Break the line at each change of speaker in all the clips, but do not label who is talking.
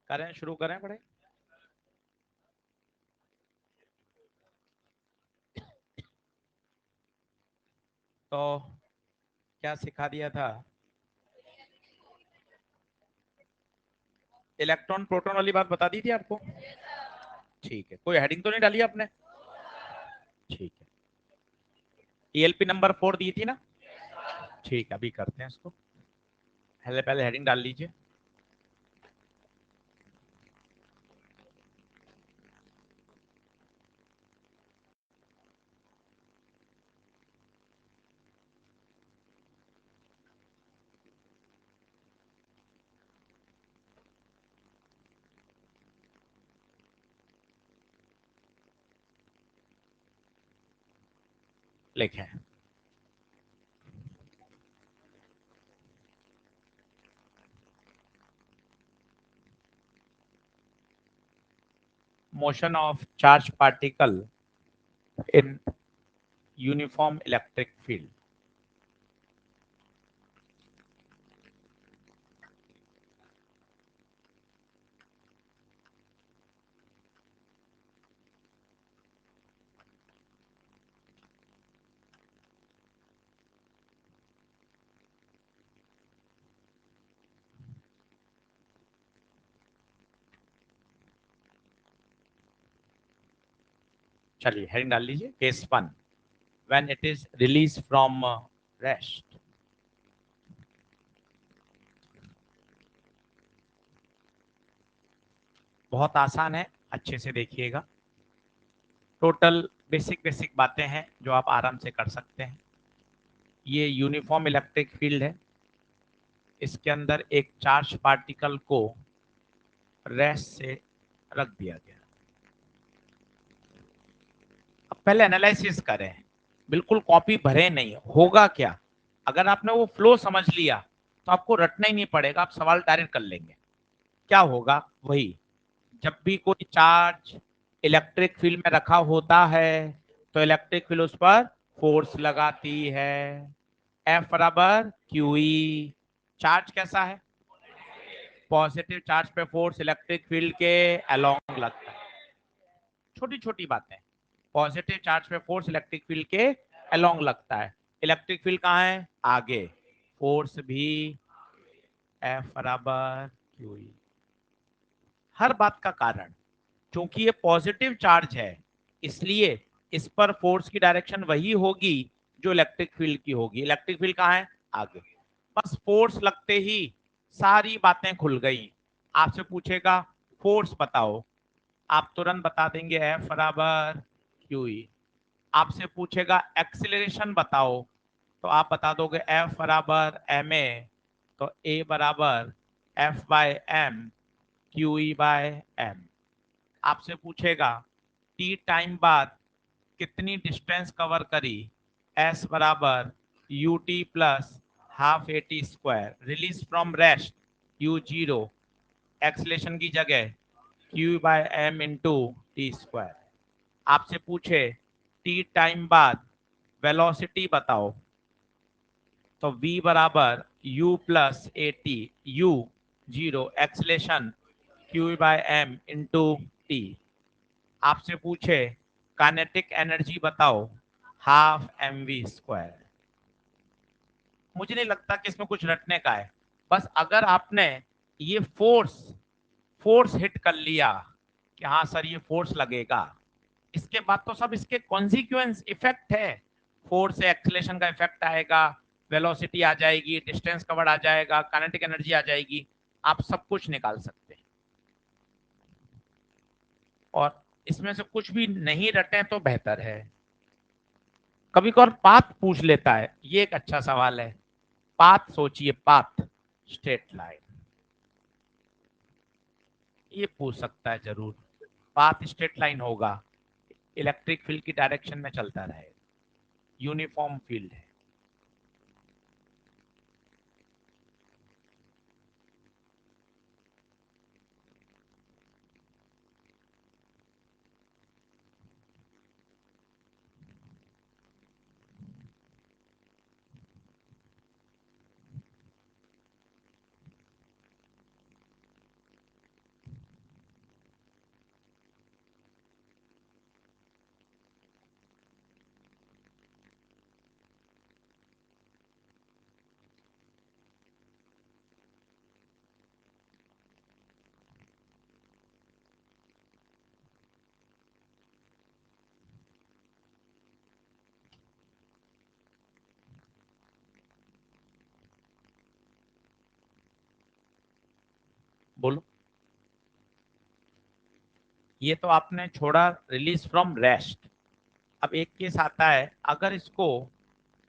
करें, शुरू करें पढ़ाई। तो क्या सिखा दिया था? इलेक्ट्रॉन प्रोटॉन वाली बात बता दी थी आपको। ठीक है, कोई हेडिंग तो नहीं डाली आपने? ठीक है। ईएलपी नंबर 4 दी थी ना? ठीक है, अभी करते हैं इसको। पहले पहले हेडिंग डाल लीजिए। लिखें। Motion of charge particle in uniform electric field. चलिए हेडिंग डाल लीजिए। Case 1, when it is release from rest. बहुत आसान है, अच्छे से देखिएगा। टोटल बेसिक बेसिक बातें हैं जो आप आराम से कर सकते हैं। ये यूनिफॉर्म इलेक्ट्रिक फील्ड है। इसके अंदर एक चार्ज पार्टिकल को रेस्ट से रख दिया गया। अब पहले एनालिसिस करें, बिल्कुल कॉपी भरे नहीं। होगा क्या, अगर आपने वो फ्लो समझ लिया तो आपको रटना ही नहीं पड़ेगा, आप सवाल डायरेक्ट कर लेंगे। क्या होगा वही, जब भी कोई चार्ज इलेक्ट्रिक फील्ड में रखा होता है तो इलेक्ट्रिक फील्ड उस पर फोर्स लगाती है। एफ बराबर क्यू ई। चार्ज कैसा है? पॉजिटिव चार्ज पे फोर्स इलेक्ट्रिक फील्ड के अलोंग लगता है। छोटी छोटी बातें। पॉजिटिव चार्ज पे फोर्स इलेक्ट्रिक फील्ड के अलोंग लगता है। इलेक्ट्रिक फील्ड कहाँ है? आगे। फोर्स भी एफ बराबर क्यू ई। हर बात का कारण, क्योंकि ये पॉजिटिव चार्ज है इसलिए इस पर फोर्स की डायरेक्शन वही होगी जो इलेक्ट्रिक फील्ड की होगी। इलेक्ट्रिक फील्ड कहाँ है? आगे। बस फोर्स लगते ही सारी बातें खुल गई। आपसे पूछेगा फोर्स बताओ, आप तुरंत बता देंगे एफ बराबर क्यू ई। आपसे पूछेगा एक्सिलरेशन बताओ, तो आप बता दोगे एफ बराबर एम ए। तो ए बराबर F by m q E by m. आपसे पूछेगा टी टाइम बाद कितनी डिस्टेंस कवर करी, एस बराबर u t plus half a t square. Release from rest u zero, acceleration की जगह q by m into t square. आपसे पूछे टी टाइम बाद वेलोसिटी बताओ, तो v बराबर u plus a t, u zero, acceleration q by m into t. आपसे पूछे काइनेटिक एनर्जी बताओ, हाफ एम वी स्क्वायर। मुझे नहीं लगता कि इसमें कुछ रटने का है। बस अगर आपने ये फोर्स फोर्स हिट कर लिया कि हाँ सर ये फोर्स लगेगा, इसके बाद तो सब इसके कॉन्सिक्वेंस इफेक्ट है। फोर्स से एक्सीलरेशन का इफेक्ट आएगा, वेलोसिटी आ जाएगी, डिस्टेंस कवर्ड आ जाएगा, काइनेटिक एनर्जी आ जाएगी। आप सब कुछ निकाल सकते हैं। और इसमें से कुछ भी नहीं रटे तो बेहतर है। कभी कभार पाथ पूछ लेता है, ये एक अच्छा सवाल है। पाथ सोचिए, पाथ स्ट्रेट लाइन, ये पूछ सकता है जरूर। पाथ स्ट्रेट लाइन होगा, इलेक्ट्रिक फील्ड की डायरेक्शन में चलता रहेगा, यूनिफॉर्म फील्ड है। ये तो आपने छोड़ा रिलीज फ्रॉम रेस्ट। अब एक केस आता है, अगर इसको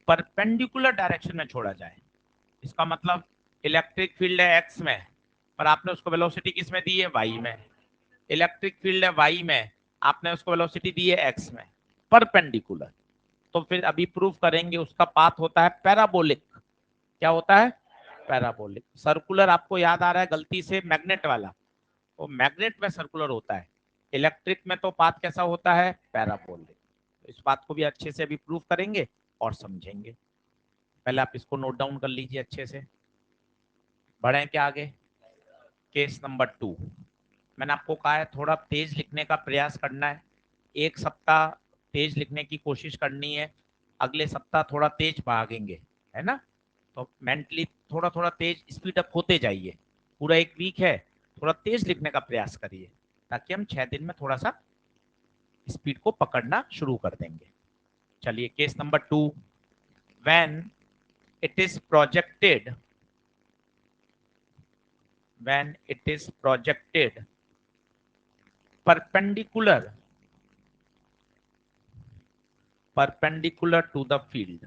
परपेंडिकुलर डायरेक्शन में छोड़ा जाए, इसका मतलब इलेक्ट्रिक फील्ड है एक्स में, पर आपने उसको वेलोसिटी किस में दी है, वाई में। इलेक्ट्रिक फील्ड है वाई में, आपने उसको वेलोसिटी दी है एक्स में, परपेंडिकुलर। तो फिर अभी प्रूफ करेंगे उसका पाथ होता है पैराबोलिक। क्या होता है, पैराबोलिक। सर्कुलर आपको याद आ रहा है गलती से मैग्नेट वाला, वो मैग्नेट में सर्कुलर होता है, इलेक्ट्रिक में तो पाथ कैसा होता है, पैराबोलिक। तो इस बात को भी अच्छे से अभी प्रूफ करेंगे और समझेंगे। पहले आप इसको नोट डाउन कर लीजिए अच्छे से। बढ़े क्या आगे। केस नंबर 2, मैंने आपको कहा है थोड़ा तेज लिखने का प्रयास करना है। एक सप्ताह तेज लिखने की कोशिश करनी है, अगले सप्ताह थोड़ा तेज भागेंगे, है ना। तो मेंटली थोड़ा थोड़ा तेज स्पीड अप होते जाइए। पूरा एक वीक है, थोड़ा तेज लिखने का प्रयास करिए, ताकि हम 6 दिन में थोड़ा सा स्पीड को पकड़ना शुरू कर देंगे। चलिए case number 2, when it is projected, when it is projected perpendicular to the field,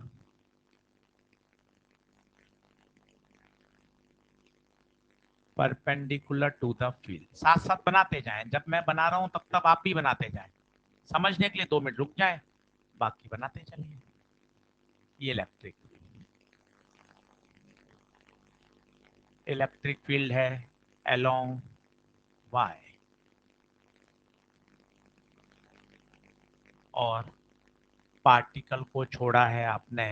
perpendicular to the field. साथ साथ बनाते जाएं, जब मैं बना रहा हूं तब तब आप भी बनाते जाएं। समझने के लिए 2 मिनट रुक जाएं, बाकी बनाते चलिए। ये इलेक्ट्रिक फील्ड है अलोंग वाई, और पार्टिकल को छोड़ा है आपने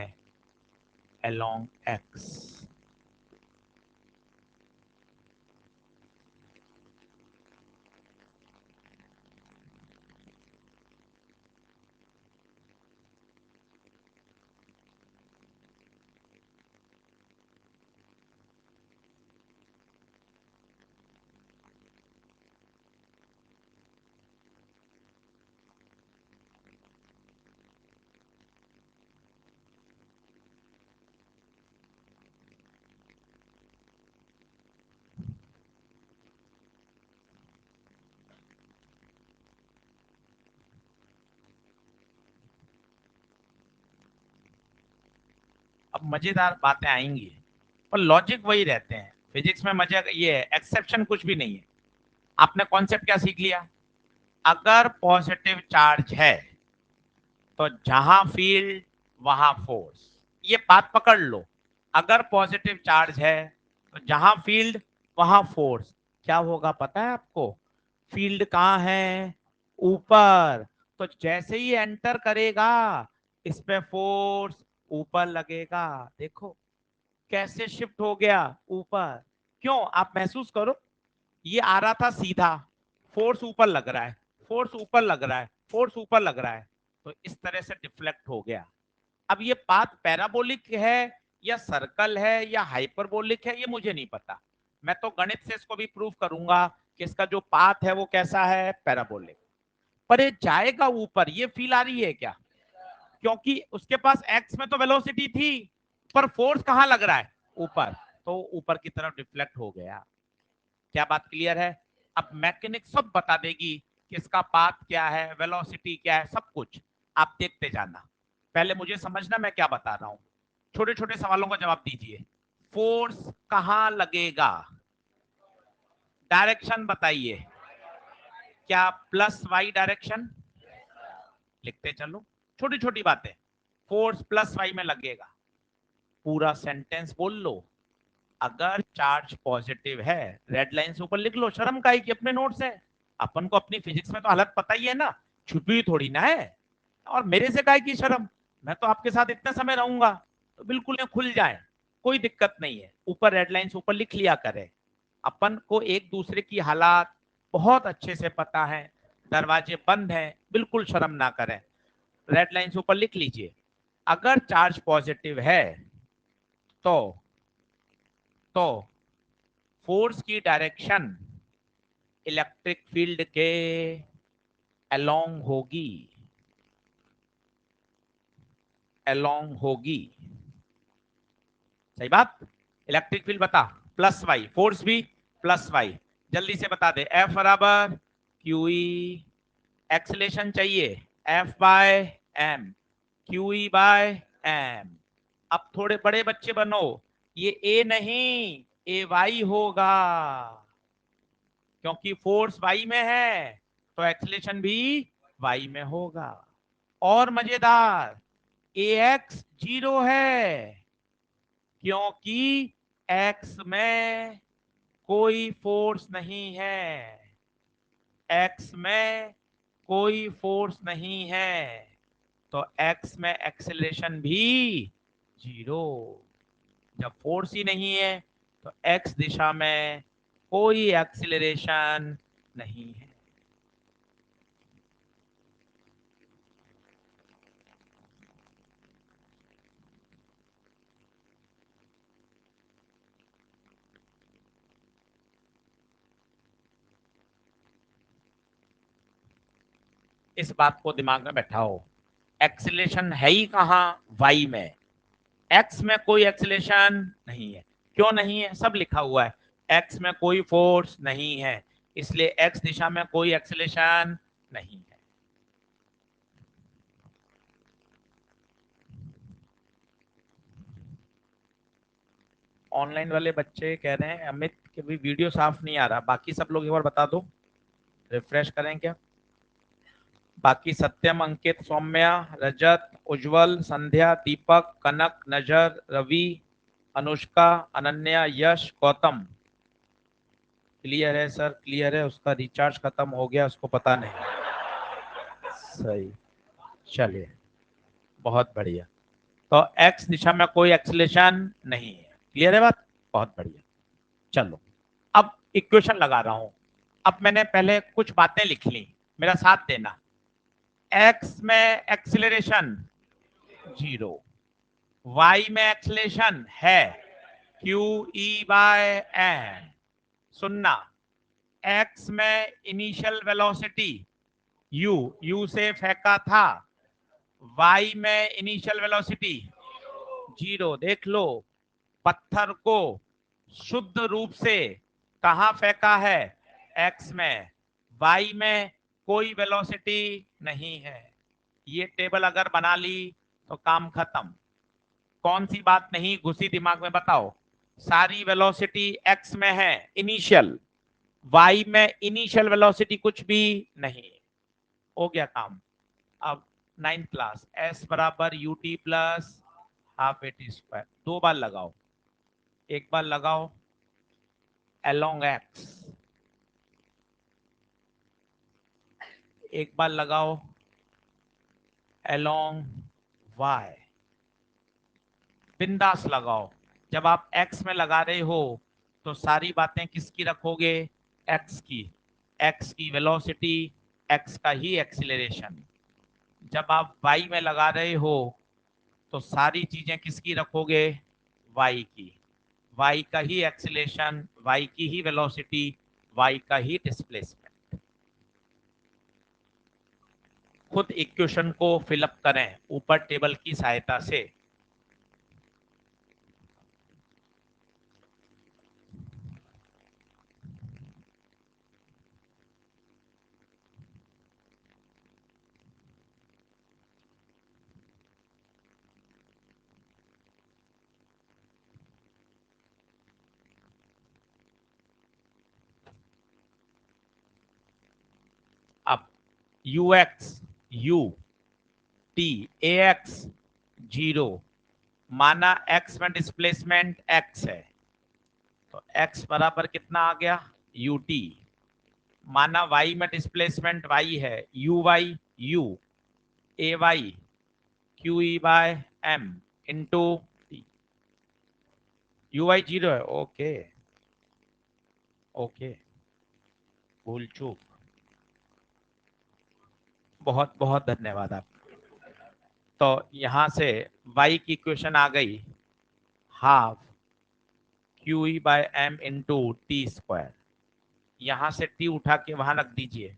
अलोंग एक्स। अब मजेदार बातें आएंगी, पर लॉजिक वही रहते हैं। फिजिक्स में मजा ये है, एक्सेप्शन कुछ भी नहीं है। आपने कॉन्सेप्ट क्या सीख लिया, अगर पॉजिटिव चार्ज है तो जहां फील्ड वहां फोर्स। ये बात पकड़ लो, अगर पॉजिटिव चार्ज है तो जहां फील्ड वहां फोर्स। क्या होगा पता है आपको, फील्ड कहाँ है, ऊपर। तो जैसे ही एंटर करेगा इस पे फोर्स ऊपर लगेगा। देखो कैसे शिफ्ट हो गया ऊपर। क्यों, आप महसूस करो, ये आ रहा था सीधा, फोर्स ऊपर लग रहा है, फोर्स ऊपर लग रहा है, फोर्स ऊपर लग रहा है, तो इस तरह से डिफ्लेक्ट हो गया। अब ये पाथ पैराबोलिक है या सर्कल है या हाइपरबोलिक है, ये मुझे नहीं पता। मैं तो गणित से इसको भी प्रूव करूंगा कि इसका जो पाथ है वो कैसा है, पैराबोलिक। पर ये जाएगा ऊपर, ये फील आ रही है क्या, क्योंकि उसके पास एक्स में तो वेलोसिटी थी, पर फोर्स कहां लग रहा है, ऊपर। तो ऊपर की तरफ डिफ्लेक्ट हो गया। क्या बात क्लियर है। अब मैकेनिक सब बता देगी कि इसका पाथ क्या है, वेलोसिटी क्या है, सब कुछ आप देखते जाना। पहले मुझे समझना मैं क्या बता रहा हूं। छोटे छोटे सवालों का जवाब दीजिए। फोर्स कहां लगेगा, डायरेक्शन बताइए। क्या प्लस वाई डायरेक्शन, लिखते चलो, छोटी छोटी बातें। फोर्स प्लस वाई में लगेगा। पूरा सेंटेंस बोल लो, अगर चार्ज पॉजिटिव है, रेड लाइन से ऊपर लिख लो, शर्म का ही कि अपने नोट्स है। अपन को अपनी फिजिक्स में तो हालत पता ही है ना, छुपी थोड़ी ना है। और मेरे से काहे की शर्म, मैं तो आपके साथ इतने समय रहूंगा, तो बिल्कुल ये खुल जाए, कोई दिक्कत नहीं है। ऊपर रेड लाइन से ऊपर लिख लिया करे। अपन को एक दूसरे की हालात बहुत अच्छे से पता है, दरवाजे बंद हैं, बिल्कुल शर्म ना करें। रेड लाइन से ऊपर लिख लीजिए, अगर चार्ज पॉजिटिव है तो तो फोर्स की डायरेक्शन इलेक्ट्रिक फील्ड के अलोंग होगी, अलोंग होगी। सही बात। इलेक्ट्रिक फील्ड बता, प्लस वाई, फोर्स भी प्लस वाई। जल्दी से बता दे, एफ बराबर क्यू ई एक्सेलेरेशन चाहिए F by m, QE by m. अब थोड़े बड़े बच्चे बनो, ये A नहीं AY होगा, क्योंकि फोर्स y में है तो एक्सेलेरेशन भी y में होगा। और मजेदार, AX 0 है क्योंकि x में कोई फोर्स नहीं है, x में कोई फोर्स नहीं है, तो x में एक्सेलरेशन भी 0। जब फोर्स ही नहीं है तो x दिशा में कोई एक्सेलरेशन नहीं है। इस बात को दिमाग में बैठाओ, एक्सेलरेशन है ही कहां, y में, x में कोई एक्सेलरेशन नहीं है। क्यों नहीं है? सब लिखा हुआ है, x में कोई फोर्स नहीं है, इसलिए x दिशा में कोई एक्सेलरेशन नहीं है। ऑनलाइन वाले बच्चे कह रहे हैं अमित कि भी वीडियो साफ नहीं आ रहा, बाकी सब लोग एक बार बता दो, रिफ्रेश करें क्या? बाकी सत्यम, अंकित, सौम्या, रजत, उज्जवल, संध्या, दीपक, कनक, नजर, रवि, अनुष्का, अनन्या, यश, गौतम। क्लियर है सर, क्लियर है, उसका रिचार्ज खत्म हो गया, उसको पता नहीं। सही, चलिए, बहुत बढ़िया। तो एक्स दिशा में कोई एक्सीलरेशन नहीं है, क्लियर है बात, बहुत बढ़िया। चलो, अब इक्वेशन लगा रहा हूं। अब मैंने पहले कुछ बातें लिख ली, मेरा साथ देना। एक्स में एक्सीलरेशन 0, वाई में एक्सीलरेशन है क्यू ई बाय एन। सुनना, एक्स में इनिशियल वेलोसिटी यू, यू से फेंका था, वाई में इनिशियल वेलोसिटी 0। देख लो, पत्थर को शुद्ध रूप से कहां फेंका है, एक्स में, वाई में कोई वेलोसिटी नहीं है। ये टेबल अगर बना ली तो काम खत्म। कौन सी बात नहीं घुसी दिमाग में, बताओ? सारी वेलोसिटी एक्स में है इनिशियल, वाई में इनिशियल वेलोसिटी कुछ भी नहीं। हो गया काम। अब 9th क्लास, एस बराबर u t plus half a t square. दो बार लगाओ, एक बार लगाओ अलोंग एक्स, एक बार लगाओ अलोंग वाई। बिंदास लगाओ। जब आप एक्स में लगा रहे हो तो सारी बातें किसकी रखोगे, एक्स की, एक्स की वेलोसिटी, एक्स का ही एक्सीलरेशन। जब आप वाई में लगा रहे हो तो सारी चीजें किसकी रखोगे, वाई की, वाई का ही एक्सीलरेशन, वाई की ही वेलोसिटी, वाई का ही डिस्प्लेसमेंट। खुद इक्वेशन को फिलअप करें ऊपर टेबल की सहायता से। अब you x, U T, A x 0, माना एक्स में डिस्प्लेसमेंट एक्स है तो एक्स बराबर कितना आ गया, यू टी। माना वाई में डिस्प्लेसमेंट वाई है, u y, u a y q E by m into t. U y 0 है, ओके ओके, भूल चूक, बहुत बहुत धन्यवाद आप। तो यहां से y की इक्वेशन आ गई half q E by m into t square. यहां से t उठा के वहां रख दीजिए।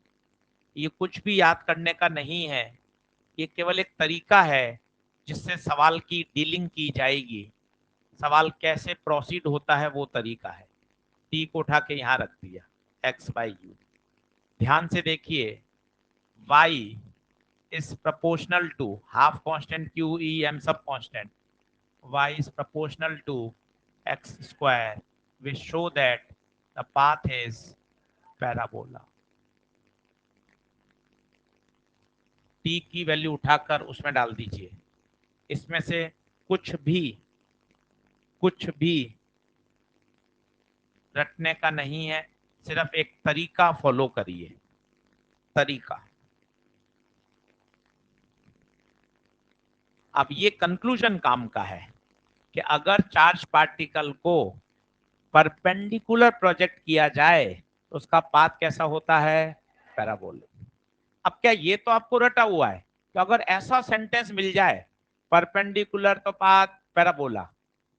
ये कुछ भी याद करने का नहीं है, ये केवल एक तरीका है जिससे सवाल की डीलिंग की जाएगी। सवाल कैसे प्रोसीड होता है वो तरीका है। टी को उठा के यहाँ रख दिया, एक्स बाई यू। ध्यान से देखिए, y is proportional to half constant q e m सब constant, y is proportional to x square, we show that the path is parabola. t की वैल्यू उठाकर उसमें डाल दीजिए, इसमें से कुछ भी रटने का नहीं है, सिर्फ एक तरीका फॉलो करिए, तरीका। अब ये कंक्लूजन काम का है कि अगर चार्ज पार्टिकल को परपेंडिकुलर प्रोजेक्ट किया जाए तो उसका पाथ कैसा होता है, पैराबोलिक। अब क्या ये तो आपको रटा हुआ है कि अगर ऐसा सेंटेंस मिल जाए परपेंडिकुलर तो पाथ पैराबोला,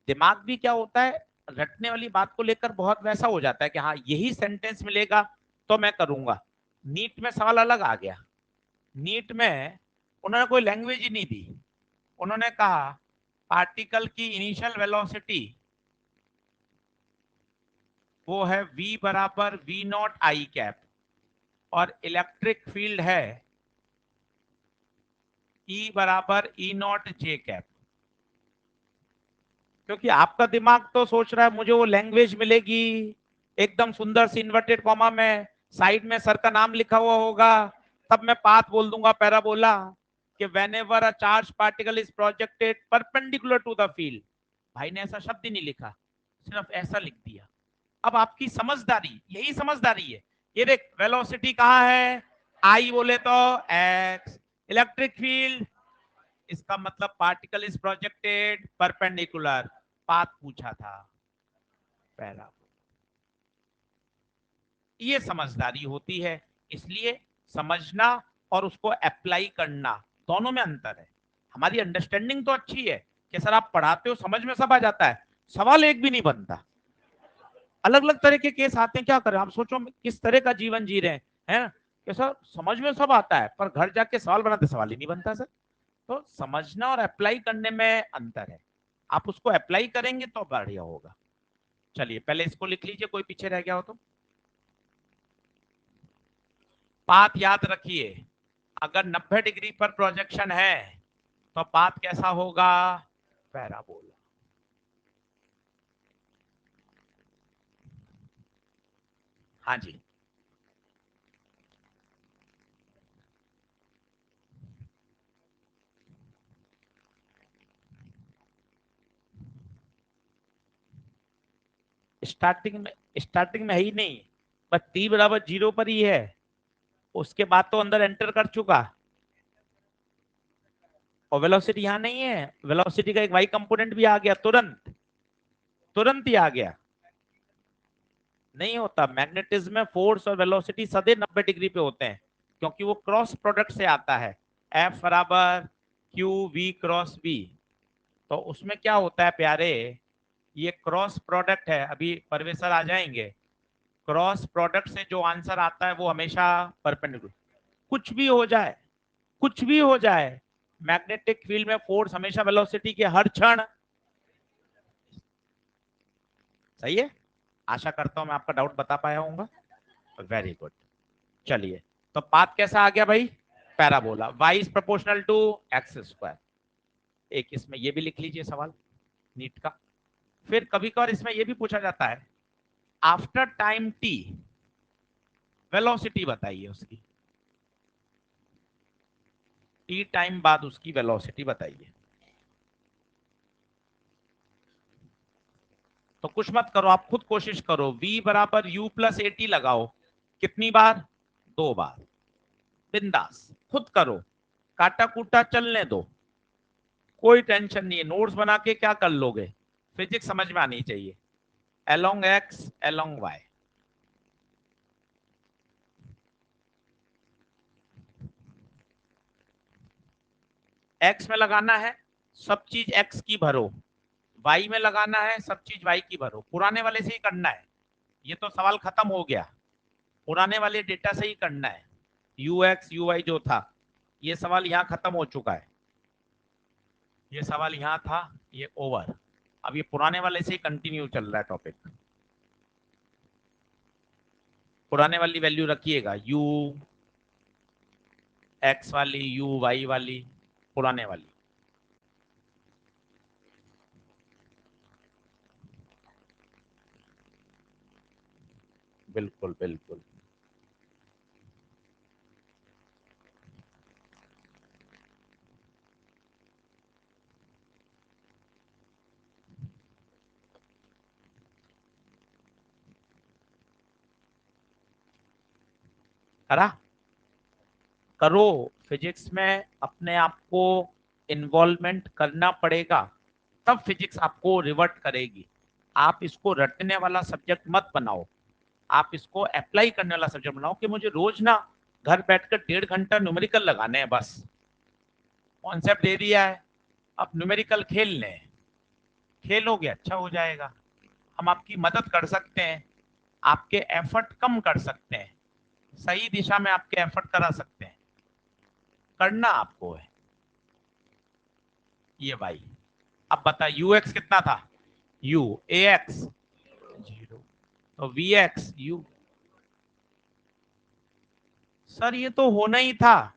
दिमाग भी क्या होता है रटने वाली बात को लेकर बहुत वैसा हो जाता है कि हाँ यही सेंटेंस मिलेगा तो मैं करूंगा। नीट में सवाल अलग आ गया, नीट में उन्होंने कोई लैंग्वेज ही नहीं दी, उन्होंने कहा पार्टिकल की इनिशियल वेलोसिटी वो है v बराबर v नॉट आई कैप और इलेक्ट्रिक फील्ड है E बराबर ई नॉट जे कैप। क्योंकि आपका दिमाग तो सोच रहा है मुझे वो लैंग्वेज मिलेगी एकदम सुंदर सी इन्वर्टेड कॉमा में, साइड में सर का नाम लिखा हुआ होगा, तब मैं पाथ बोल दूंगा पैराबोला कि whenever a charge particle is projected perpendicular to the field. भाई ने ऐसा शब्द ही नहीं लिखा, सिर्फ ऐसा लिख दिया। अब आपकी समझदारी, यही समझदारी है। ये देख वेलोसिटी कहाँ है, आई बोले तो एक्स, इलेक्ट्रिक फील्ड, इसका मतलब particle is projected perpendicular, path पूछा था पहला। ये समझदारी होती है, इसलिए समझना और उसको अप्लाई करना दोनों में अंतर है। हमारी अंडरस्टैंडिंग तो अच्छी है कि सर आप पढ़ाते हो समझ में सब आ जाता है, सवाल एक भी नहीं बनता, अलग अलग तरह के केस आते हैं, क्या करें आप सोचो किस तरह का जीवन जी रहे हैं कि सर समझ में सब आता है पर घर जाके सवाल बनाते सवाल ही नहीं बनता सर। तो समझना और अप्लाई करने में अंतर है, आप उसको अप्लाई करेंगे तो बढ़िया होगा। चलिए पहले इसको लिख लीजिए, कोई पीछे रह गया हो तो। पाथ याद रखिए, अगर 90 डिग्री पर प्रोजेक्शन है तो पाथ कैसा होगा, पैराबोला। हाँ जी, स्टार्टिंग में है ही नहीं, बस t बराबर 0 पर ही है, उसके बाद तो अंदर एंटर कर चुका और वेलोसिटी यहाँ नहीं है, वेलोसिटी का एक y कंपोनेंट भी आ गया, तुरंत तुरंत ही आ गया। नहीं होता, मैग्नेटिज्म में फोर्स और वेलोसिटी सदैव 90 डिग्री पे होते हैं क्योंकि वो क्रॉस प्रोडक्ट से आता है, F बराबर क्यू वी क्रॉस वी। तो उसमें क्या होता है प्यारे, ये क्रॉस प्रोडक्ट है, अभी परवेसर आ जाएंगे, क्रॉस प्रोडक्ट से जो आंसर आता है वो हमेशा परपेंडिकुलर। कुछ भी हो जाए, कुछ भी हो जाए, मैग्नेटिक फील्ड में फोर्स हमेशा वेलोसिटी के हर क्षण, सही है। आशा करता हूं मैं आपका डाउट बता पाया हूँ, वेरी गुड। चलिए तो पाथ कैसा आ गया भाई, parabola, y is proportional to x square. एक इसमें ये भी लिख लीजिए सवाल नीट का। फिर कभी कभार इसमें ये भी पूछा जाता है आफ्टर टाइम t वेलोसिटी बताइए उसकी, t टाइम बाद उसकी वेलोसिटी बताइए। तो कुछ मत करो, आप खुद कोशिश करो, v बराबर u प्लस ए टी लगाओ, कितनी बार, 2 बार, बिंदास खुद करो, काटा कूटा चलने दो, कोई टेंशन नहीं है, नोट्स बना के क्या कर लोगे, फिजिक्स समझ में आनी चाहिए। along x along y, x में लगाना है सब चीज x की भरो, y में लगाना है सब चीज y की भरो, पुराने वाले से ही करना है, ये तो सवाल खत्म हो गया, पुराने वाले डेटा से ही करना है, ux uy जो था ये सवाल यहाँ खत्म हो चुका है, ये सवाल यहाँ था, ये ओवर, अब ये पुराने वाले से ही कंटिन्यू चल रहा है टॉपिक। पुराने वाली वैल्यू रखिएगा u एक्स वाली, यू वाई वाली, पुराने वाली। बिल्कुल बिल्कुल। करा, करो। फिजिक्स में अपने आप को इन्वॉल्वमेंट करना पड़ेगा, तब फिजिक्स आपको रिवर्ट करेगी। आप इसको रटने वाला सब्जेक्ट मत बनाओ, आप इसको अप्लाई करने वाला सब्जेक्ट बनाओ कि मुझे रोज ना घर बैठकर 1.5 घंटा न्यूमेरिकल लगाने हैं बस। कॉन्सेप्ट दे दिया है, अब न्यूमेरिकल खेल लें, खेलोगे अच्छा हो जाएगा। हम आपकी मदद कर सकते हैं, आपके एफर्ट कम कर सकते हैं, सही दिशा में आपके एफर्ट करा सकते हैं। करना आपको है ये भाई। अब बता, यू एक्स कितना था? यू ए एक्स 0, तो वी एक्स यू। सर ये तो होना ही था,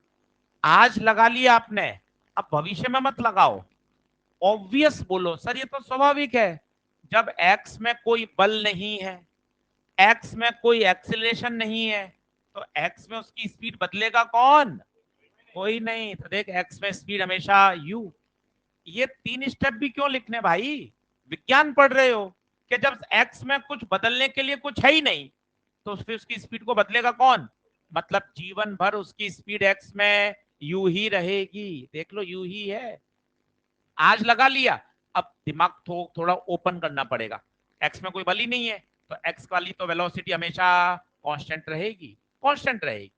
आज लगा लिया आपने, अब भविष्य में मत लगाओ। ऑब्वियस बोलो सर, ये तो स्वाभाविक है। जब एक्स में कोई बल नहीं है, एक्स में कोई एक्सीलरेशन नहीं है, तो एक्स में उसकी स्पीड बदलेगा कौन? कोई नहीं। तो देख, एक्स में स्पीड हमेशा यू। ये 3 स्टेप भी क्यों लिखने भाई? विज्ञान पढ़ रहे हो कि जब एक्स में कुछ बदलने के लिए कुछ है ही नहीं, तो फिर उसकी स्पीड को बदलेगा कौन? मतलब जीवन भर उसकी स्पीड एक्स में यू ही रहेगी। देख लो, यू ही है। आज लगा लिया, अब दिमाग थोड़ा ओपन करना पड़ेगा। एक्स में कोई बल ही नहीं है, तो एक्स वाली तो वेलोसिटी हमेशा कांस्टेंट रहेगी, कांस्टेंट रहेगी।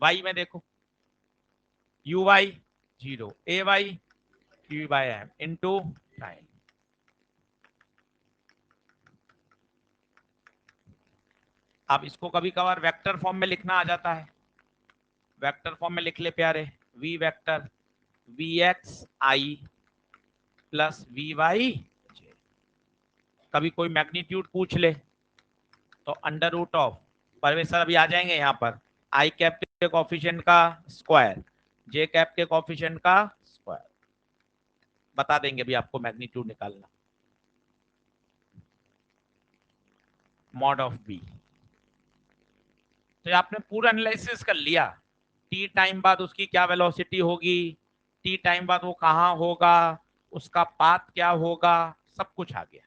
वाई में देखो, u y 0, a y q by m into time. अब इसको कभी कभार वेक्टर फॉर्म में लिखना आ जाता है, वेक्टर फॉर्म में लिख ले प्यारे। V vector v x i plus v y. कभी कोई मैग्नीट्यूड पूछ ले तो under root of, Parvesh sir अभी आ जाएंगे यहाँ पर, आई कैप के कॉफिशिएंट का स्क्वायर, जे कैप के कॉफिशिएंट का स्क्वायर, बता देंगे अभी आपको मैग्नीट्यूड निकालना। Mod of b. तो आपने पूरा एनालिसिस कर लिया, टी टाइम बाद उसकी क्या वेलोसिटी होगी, टी टाइम बाद वो कहाँ होगा, उसका पाथ क्या होगा, सब कुछ आ गया।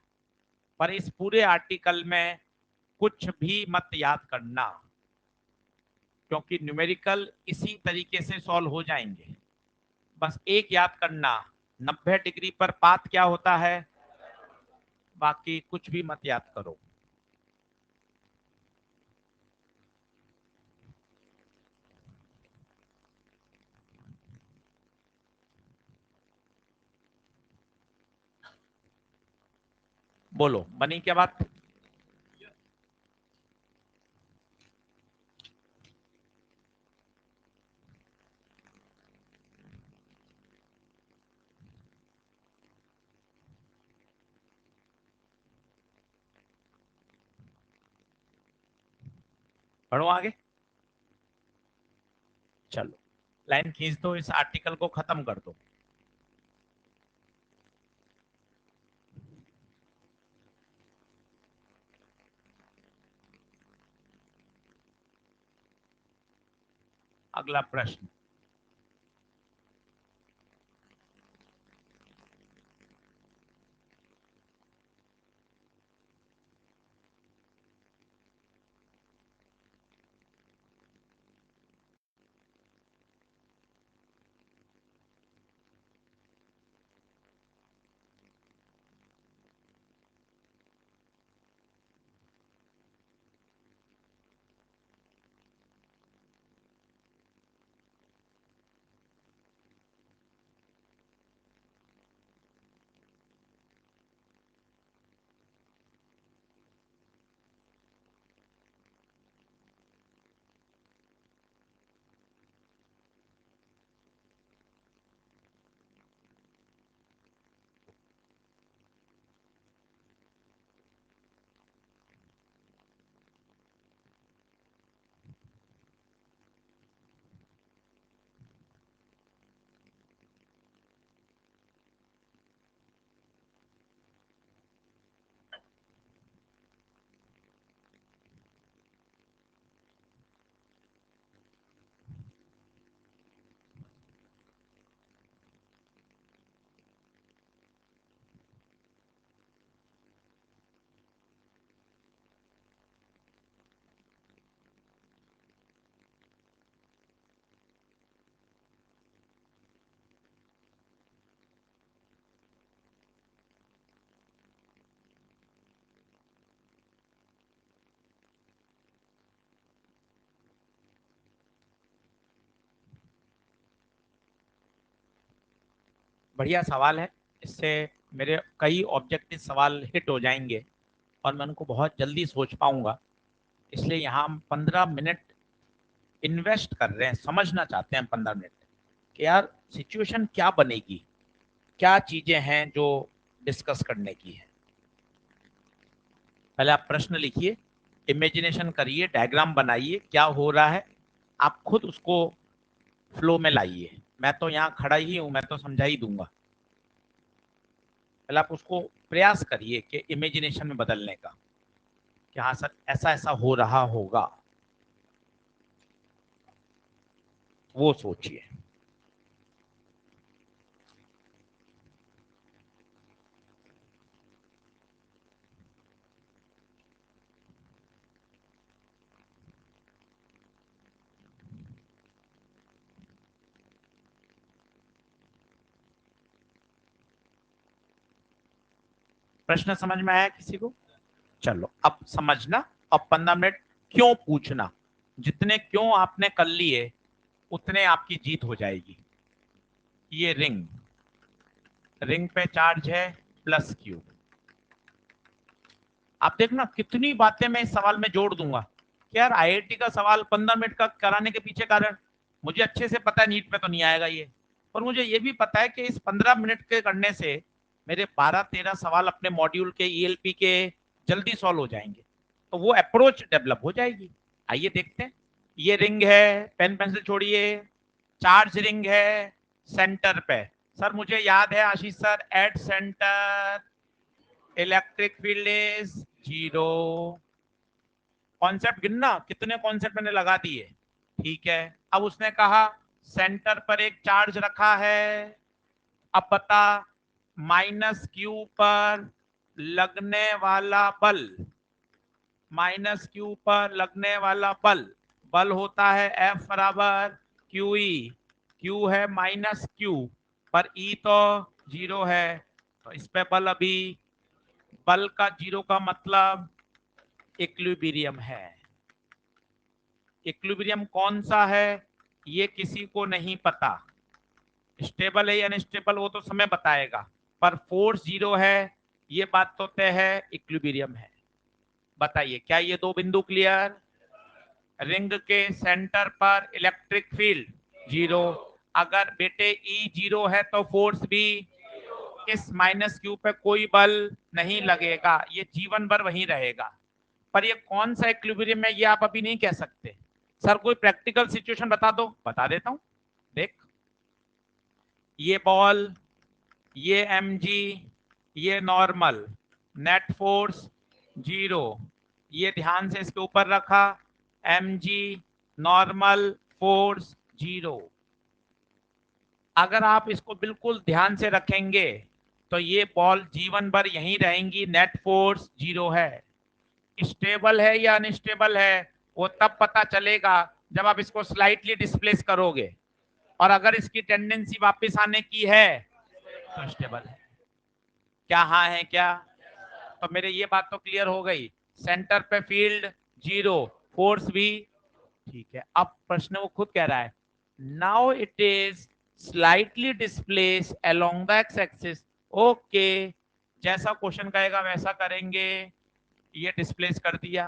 पर इस पूरे आर्टिकल में कुछ भी मत याद करना, क्योंकि न्यूमेरिकल इसी तरीके से सॉल्व हो जाएंगे। बस एक याद करना, 90 डिग्री पर पाथ क्या होता है, बाकी कुछ भी मत याद करो। बोलो, बनी क्या बात? पढ़ो आगे। चलो, लाइन खींच दो, इस आर्टिकल को खत्म कर दो। अगला प्रश्न। बढ़िया सवाल है, इससे मेरे कई ऑब्जेक्टिव सवाल हिट हो जाएंगे और मैं उनको बहुत जल्दी सोच पाऊंगा। इसलिए यहाँ हम 15 मिनट इन्वेस्ट कर रहे हैं, समझना चाहते हैं 15 मिनट कि यार सिचुएशन क्या बनेगी, क्या चीजें हैं जो डिस्कस करने की है। पहले आप प्रश्न लिखिए, इमेजिनेशन करिए, डायग्राम बनाइए, क्या हो रहा है आप खुद उसको फ्लो में लाइए। मैं तो यहाँ खड़ा ही हूं, मैं तो समझा ही दूंगा। पहले आप उसको प्रयास करिए कि इमेजिनेशन में बदलने का, कि हाँ सर ऐसा ऐसा हो रहा होगा, वो सोचिए। प्रश्न समझ में आया किसी को? चलो अब समझना। अब 15 मिनट क्यों पूछना, जितने क्यों आपने कर लिए उतने आपकी जीत हो जाएगी। ये रिंग, रिंग पे चार्ज है प्लस क्यू। आप देखना कितनी बातें मैं इस सवाल में जोड़ दूंगा कि यार आईआईटी का सवाल 15 मिनट का कराने के पीछे कारण मुझे अच्छे से पता है, नीट में तो नहीं आएगा ये। और मुझे ये भी पता है कि इस 15 मिनट के करने से मेरे 12-13 सवाल अपने मॉड्यूल के ईएलपी के जल्दी सॉल्व हो जाएंगे, तो वो अप्रोच डेवलप हो जाएगी। आइए देखते हैं। ये रिंग है, पेन पेंसिल छोड़िए, चार्ज रिंग है सेंटर पे। सर मुझे याद है Ashish sir, at centre electric field is 0। Concept गिनना, कितने कॉन्सेप्ट मैंने लगा दिए। ठीक है, अब उसने कहा सेंटर पर एक चार्ज रखा है। अब बता, माइनस क्यू पर लगने वाला बल, माइनस क्यू पर लगने वाला बल, बल होता है F बराबर क्यू ई। क्यू है माइनस क्यू, पर ई तो 0 है, तो इस पे बल अभी, बल का 0 का मतलब इक्विलिब्रियम है। इक्विलिब्रियम कौन सा है ये किसी को नहीं पता, स्टेबल है या अनस्टेबल वो तो समय बताएगा, पर फोर्स 0 है ये बात तो तय है, इक्विलिब्रियम है। बताइए क्या ये दो बिंदु क्लियर? रिंग के सेंटर पर इलेक्ट्रिक फील्ड 0, अगर बेटे ई 0 है तो फोर्स भी, इस माइनस क्यू पे कोई बल नहीं लगेगा, ये जीवन भर वहीं रहेगा। पर ये कौन सा इक्विलिब्रियम है ये आप अभी नहीं कह सकते। सर कोई प्रैक्टिकल सिचुएशन बता दो, बता देता हूं। देख, ये बॉल, ये mg, ये नॉर्मल, नेट फोर्स 0, ये ध्यान से इसके ऊपर रखा, mg नॉर्मल फोर्स 0। अगर आप इसको बिल्कुल ध्यान से रखेंगे तो ये बॉल जीवन भर यहीं रहेंगी, नेट फोर्स 0 है। स्टेबल है या अनस्टेबल है वो तब पता चलेगा जब आप इसको स्लाइटली डिस्प्लेस करोगे, और अगर इसकी टेंडेंसी वापस आने की है तो स्टेबल है। क्या हाँ है क्या? तो मेरे ये बात तो क्लियर हो गई, सेंटर पे फील्ड 0, फोर्स भी। ठीक है, अब प्रश्न वो खुद कह रहा है, now it is slightly displace along the x axis. Okay, जैसा क्वेश्चन कहेगा वैसा करेंगे। ये डिस्प्लेस कर दिया,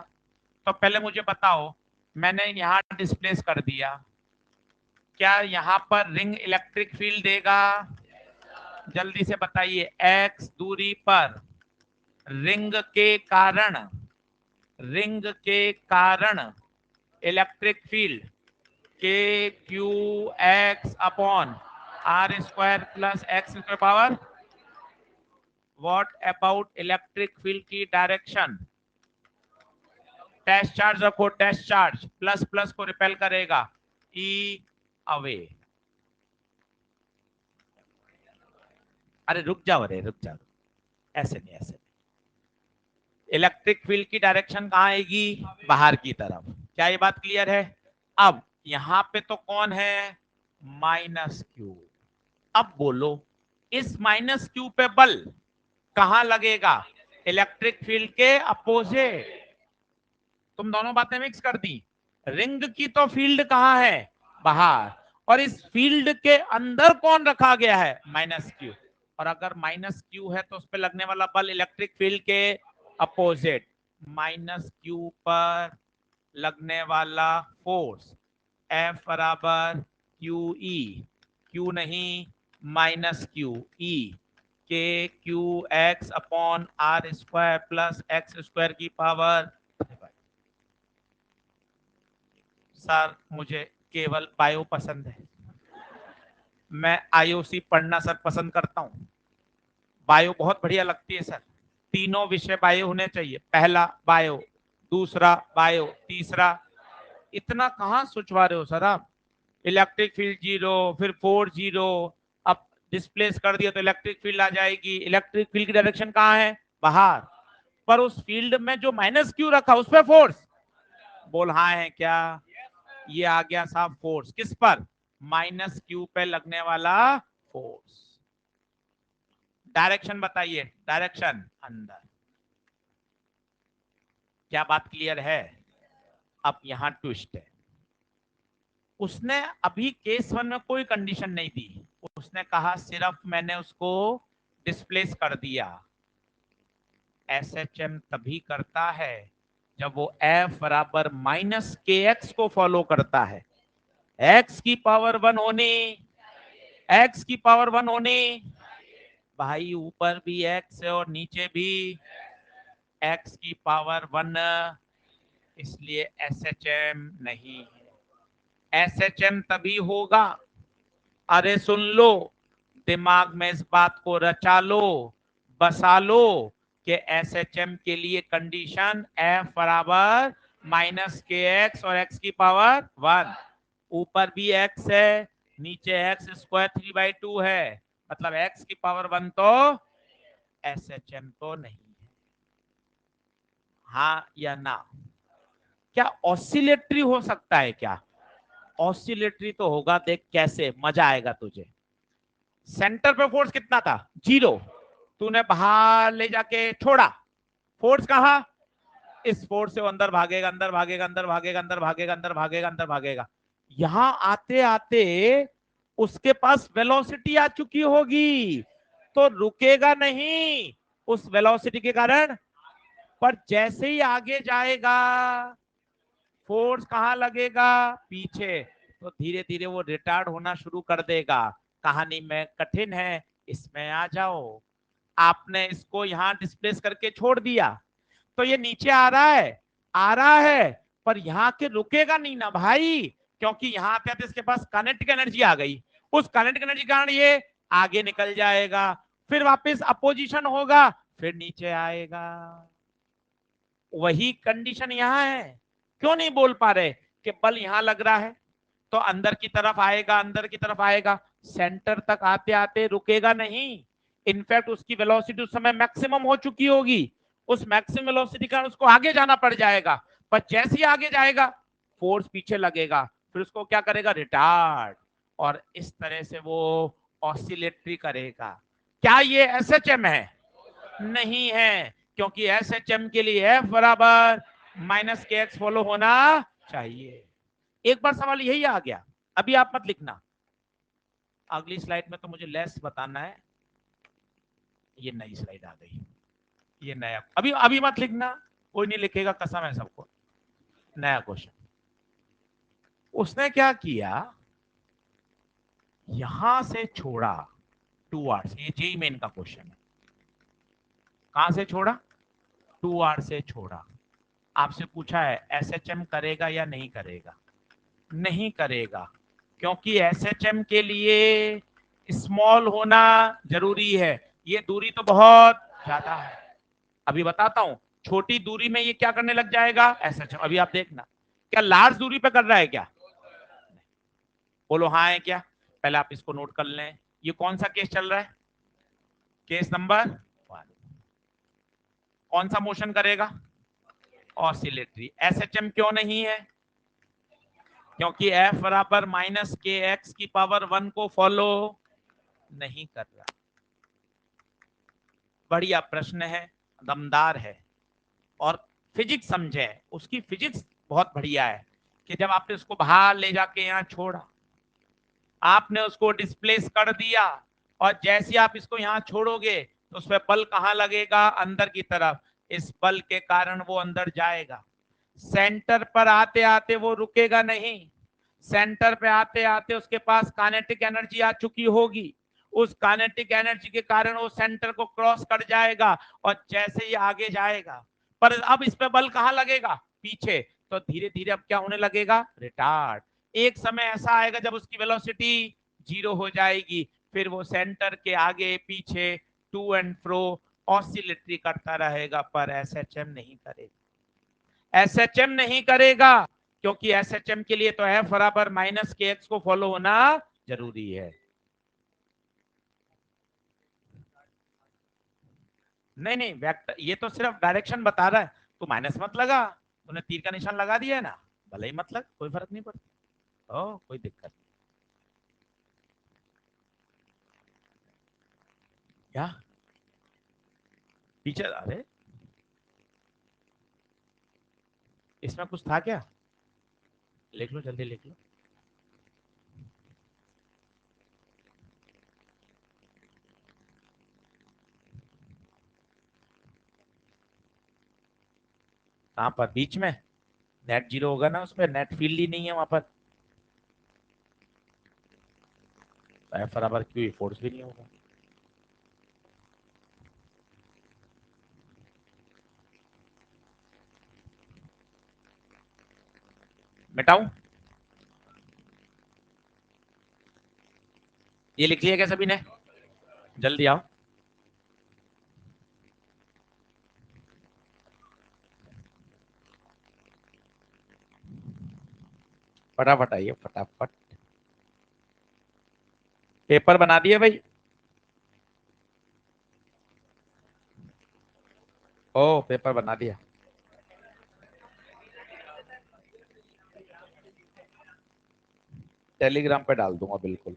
तो पहले मुझे बताओ, मैंने यहां डिस्प्लेस कर दिया, क्या यहां पर रिंग इलेक्ट्रिक फील्ड देगा? जल्दी से बताइए, एक्स दूरी पर रिंग के कारण, रिंग के कारण इलेक्ट्रिक फील्ड के q x upon r square plus x square power. What about electric field की डायरेक्शन? टेस्ट चार्ज रखो, टेस्ट चार्ज प्लस प्लस को रिपेल करेगा, ई अवे। अरे रुक जाओ, अरे रुक जाओ, ऐसे नहीं, ऐसे नहीं। इलेक्ट्रिक फील्ड की डायरेक्शन कहां आएगी? बाहर की तरफ। क्या ये बात क्लियर है? अब यहां पे तो कौन है? Minus Q. अब बोलो, इस माइनस क्यू पे बल कहां लगेगा? इलेक्ट्रिक फील्ड के अपोजिट। तुम दोनों बातें मिक्स कर दी। रिंग की तो फील्ड कहां है? बाहर। और इस फील्ड के अंदर कौन रखा गया है, माइनस क्यू। और अगर माइनस क्यू है तो उस पर लगने वाला बल इलेक्ट्रिक फील्ड के अपोजिट, माइनस क्यू पर लगने वाला फोर्स F बराबर क्यू ई, क्यू नहीं minus q e, k q x upon r square plus x square की पावर। सर मुझे केवल बायो पसंद है, मैं आईओसी पढ़ना सर पसंद करता हूँ, बायो बहुत बढ़िया लगती है सर। तीनों विषय बायो होने चाहिए, पहला बायो, दूसरा बायो, तीसरा। इतना कहाँ सोचवा रहे हो सर आप, इलेक्ट्रिक फील्ड जीरो, फिर फोर्स जीरो, अब डिस्प्लेस कर दिया तो इलेक्ट्रिक फील्ड आ जाएगी, इलेक्ट्रिक फील्ड की डायरेक्शन कहाँ है, बाहर, पर उस फील्ड में जो माइनस क्यू रखा उस पर फोर्स, बोल हाँ है क्या, ये आ गया साहब फोर्स, किस पर, माइनस क्यू पे लगने वाला फोर्स। डायरेक्शन बताइए, डायरेक्शन अंदर, क्या बात क्लियर है। अब यहां ट्विस्ट है, उसने अभी केस वन में कोई कंडीशन नहीं दी, उसने कहा सिर्फ मैंने उसको डिस्प्लेस कर दिया। एसएचएम तभी करता है जब वो एफ बराबर माइनस के एक्स को फॉलो करता है। एक्स की पावर 1 होनी, एक्स की पावर 1 होनी, भाई ऊपर भी एक्स है और नीचे भी एक्स की पावर 1, इसलिए एसएचएम नहीं है। एसएचएम तभी होगा, अरे सुन लो, दिमाग में इस बात को रचा लो, बसा लो कि एसएचएम के लिए कंडीशन एफ बराबर माइनस के एक्स और एक्स की पावर 1, ऊपर भी एक्स है नीचे एक्स स्क्वायर 3/2 है, मतलब एक्स की पावर 1 तो एसएचएम तो नहीं है। हाँ या ना, क्या ऑसिलेटरी हो सकता है क्या, ऑसिलेटरी तो होगा, देख कैसे मजा आएगा तुझे। सेंटर पे फोर्स कितना था, 0, तूने बाहर ले जाके छोड़ा, फोर्स कहा, इस फोर्स से वो अंदर भागेगा, अंदर भागेगा, अंदर भागेगा, अंदर भागेगा, अंदर भागेगा, अंदर भागेगा, यहां आते आते उसके पास वेलोसिटी आ चुकी होगी, तो रुकेगा नहीं उस वेलोसिटी के कारण, पर जैसे ही आगे जाएगा फोर्स कहां लगेगा, पीछे, तो धीरे धीरे वो रिटार्ड होना शुरू कर देगा। कहानी में कठिन है, इसमें आ जाओ। आपने इसको यहां डिस्प्लेस करके छोड़ दिया तो ये नीचे आ रहा है, आ रहा है, पर यहां के रुकेगा नहीं ना भाई, क्योंकि यहां आते आते इसके पास काइनेटिक एनर्जी आ गई, उस काइनेटिक एनर्जी के कारण ये आगे निकल जाएगा, फिर वापस अपोजिशन होगा, फिर नीचे आएगा। वही कंडीशन यहां है, क्यों नहीं बोल पा रहे कि बल यहां लग रहा है तो अंदर की तरफ आएगा, अंदर की तरफ आएगा, सेंटर तक आते आते रुकेगा नहीं, इनफैक्ट उसकी वेलोसिटी उस समय मैक्सिमम हो चुकी होगी, उस मैक्सिमम वेलोसिटी का उसको आगे जाना पड़ जाएगा, पर जैसे ही आगे जाएगा फोर्स पीछे लगेगा, फिर उसको क्या करेगा, रिटार्ड, और इस तरह से वो ऑसिलेटरी करेगा। क्या ये एसएचएम है, नहीं है, क्योंकि एसएचएम के लिए एफ बराबर माइनस के एक्स फॉलो होना चाहिए। एक बार सवाल यही आ गया, अभी आप मत लिखना, अगली स्लाइड में तो मुझे लेस बताना है, ये नई स्लाइड आ गई, ये नया, अभी अभी मत लिखना, कोई नहीं लिखेगा, कसम है सबको। नया क्वेश्चन, उसने क्या किया, यहां से छोड़ा 2r से, ये जेई मेन का क्वेश्चन है, कहां से छोड़ा, 2r से छोड़ा, आपसे पूछा है एसएचएम करेगा या नहीं करेगा, नहीं करेगा, क्योंकि एसएचएम के लिए स्मॉल होना जरूरी है, ये दूरी तो बहुत ज्यादा है। अभी बताता हूं, छोटी दूरी में ये क्या करने लग जाएगा एसएचएम, अभी आप देखना, क्या लार्ज दूरी पे कर रहा है क्या, बोलो हाँ है क्या, पहले आप इसको नोट कर लें, ये कौन सा केस चल रहा है, केस नंबर 1, कौन सा मोशन करेगा, ऑसिलेटरी। एसएचएम क्यों नहीं है, क्योंकि एफ बराबर माइनस के एक्स की पावर 1 को फॉलो नहीं कर रहा। बढ़िया प्रश्न है, दमदार है, और फिजिक्स समझे, उसकी फिजिक्स बहुत बढ़िया है कि जब आपने उसको बाहर ले जाके यहाँ छोड़ा, आपने उसको डिस्प्लेस कर दिया और जैसे आप इसको यहां छोड़ोगे तो उस पर बल कहां लगेगा, अंदर की तरफ। इस बल के कारण वो अंदर जाएगा। सेंटर पर आते आते वो रुकेगा नहीं, सेंटर पे आते आते उसके पास काइनेटिक एनर्जी आ चुकी होगी। उस काइनेटिक एनर्जी के कारण वो सेंटर को क्रॉस कर जाएगा और जैसे ही आगे जाएगा, पर अब इस पे बल कहां लगेगा, पीछे। तो धीरे धीरे अब क्या होने लगेगा, रिटार्ड। एक समय ऐसा आएगा जब उसकी वेलोसिटी 0 हो जाएगी, फिर वो सेंटर के आगे पीछे टू एंड फ्रो ऑसिलेटरी करता रहेगा, पर एसएचएम नहीं करेगा। एसएचएम नहीं करेगा क्योंकि एसएचएम के लिए तो एफ बराबर माइनस के एक्स को फॉलो होना जरूरी है। नहीं नहीं, वेक्टर ये तो सिर्फ डायरेक्शन बता रहा है। तू माइनस मत लगा, तूने तीर का निशान लगा दिया है ना, भले ही मत लग, कोई फर्क नहीं पड़ता। ओ कोई दिक्कत नहीं। क्या पीछे, अरे इसमें कुछ था क्या, लिख लो जल्दी लिख लो। कहां पर, बीच में नेट जीरो होगा ना, उसमें नेट फील्ड ही नहीं है वहां पर। एफ बराबर क्यू, फोर्स भी नहीं होगा। मिटाऊं, ये लिख लिया क्या सभी ने, जल्दी आओ। फटाफट आइए फटाफट। पेपर बना दिए भाई। ओ पेपर बना दिया। टेलीग्राम पे डाल दूंगा बिल्कुल।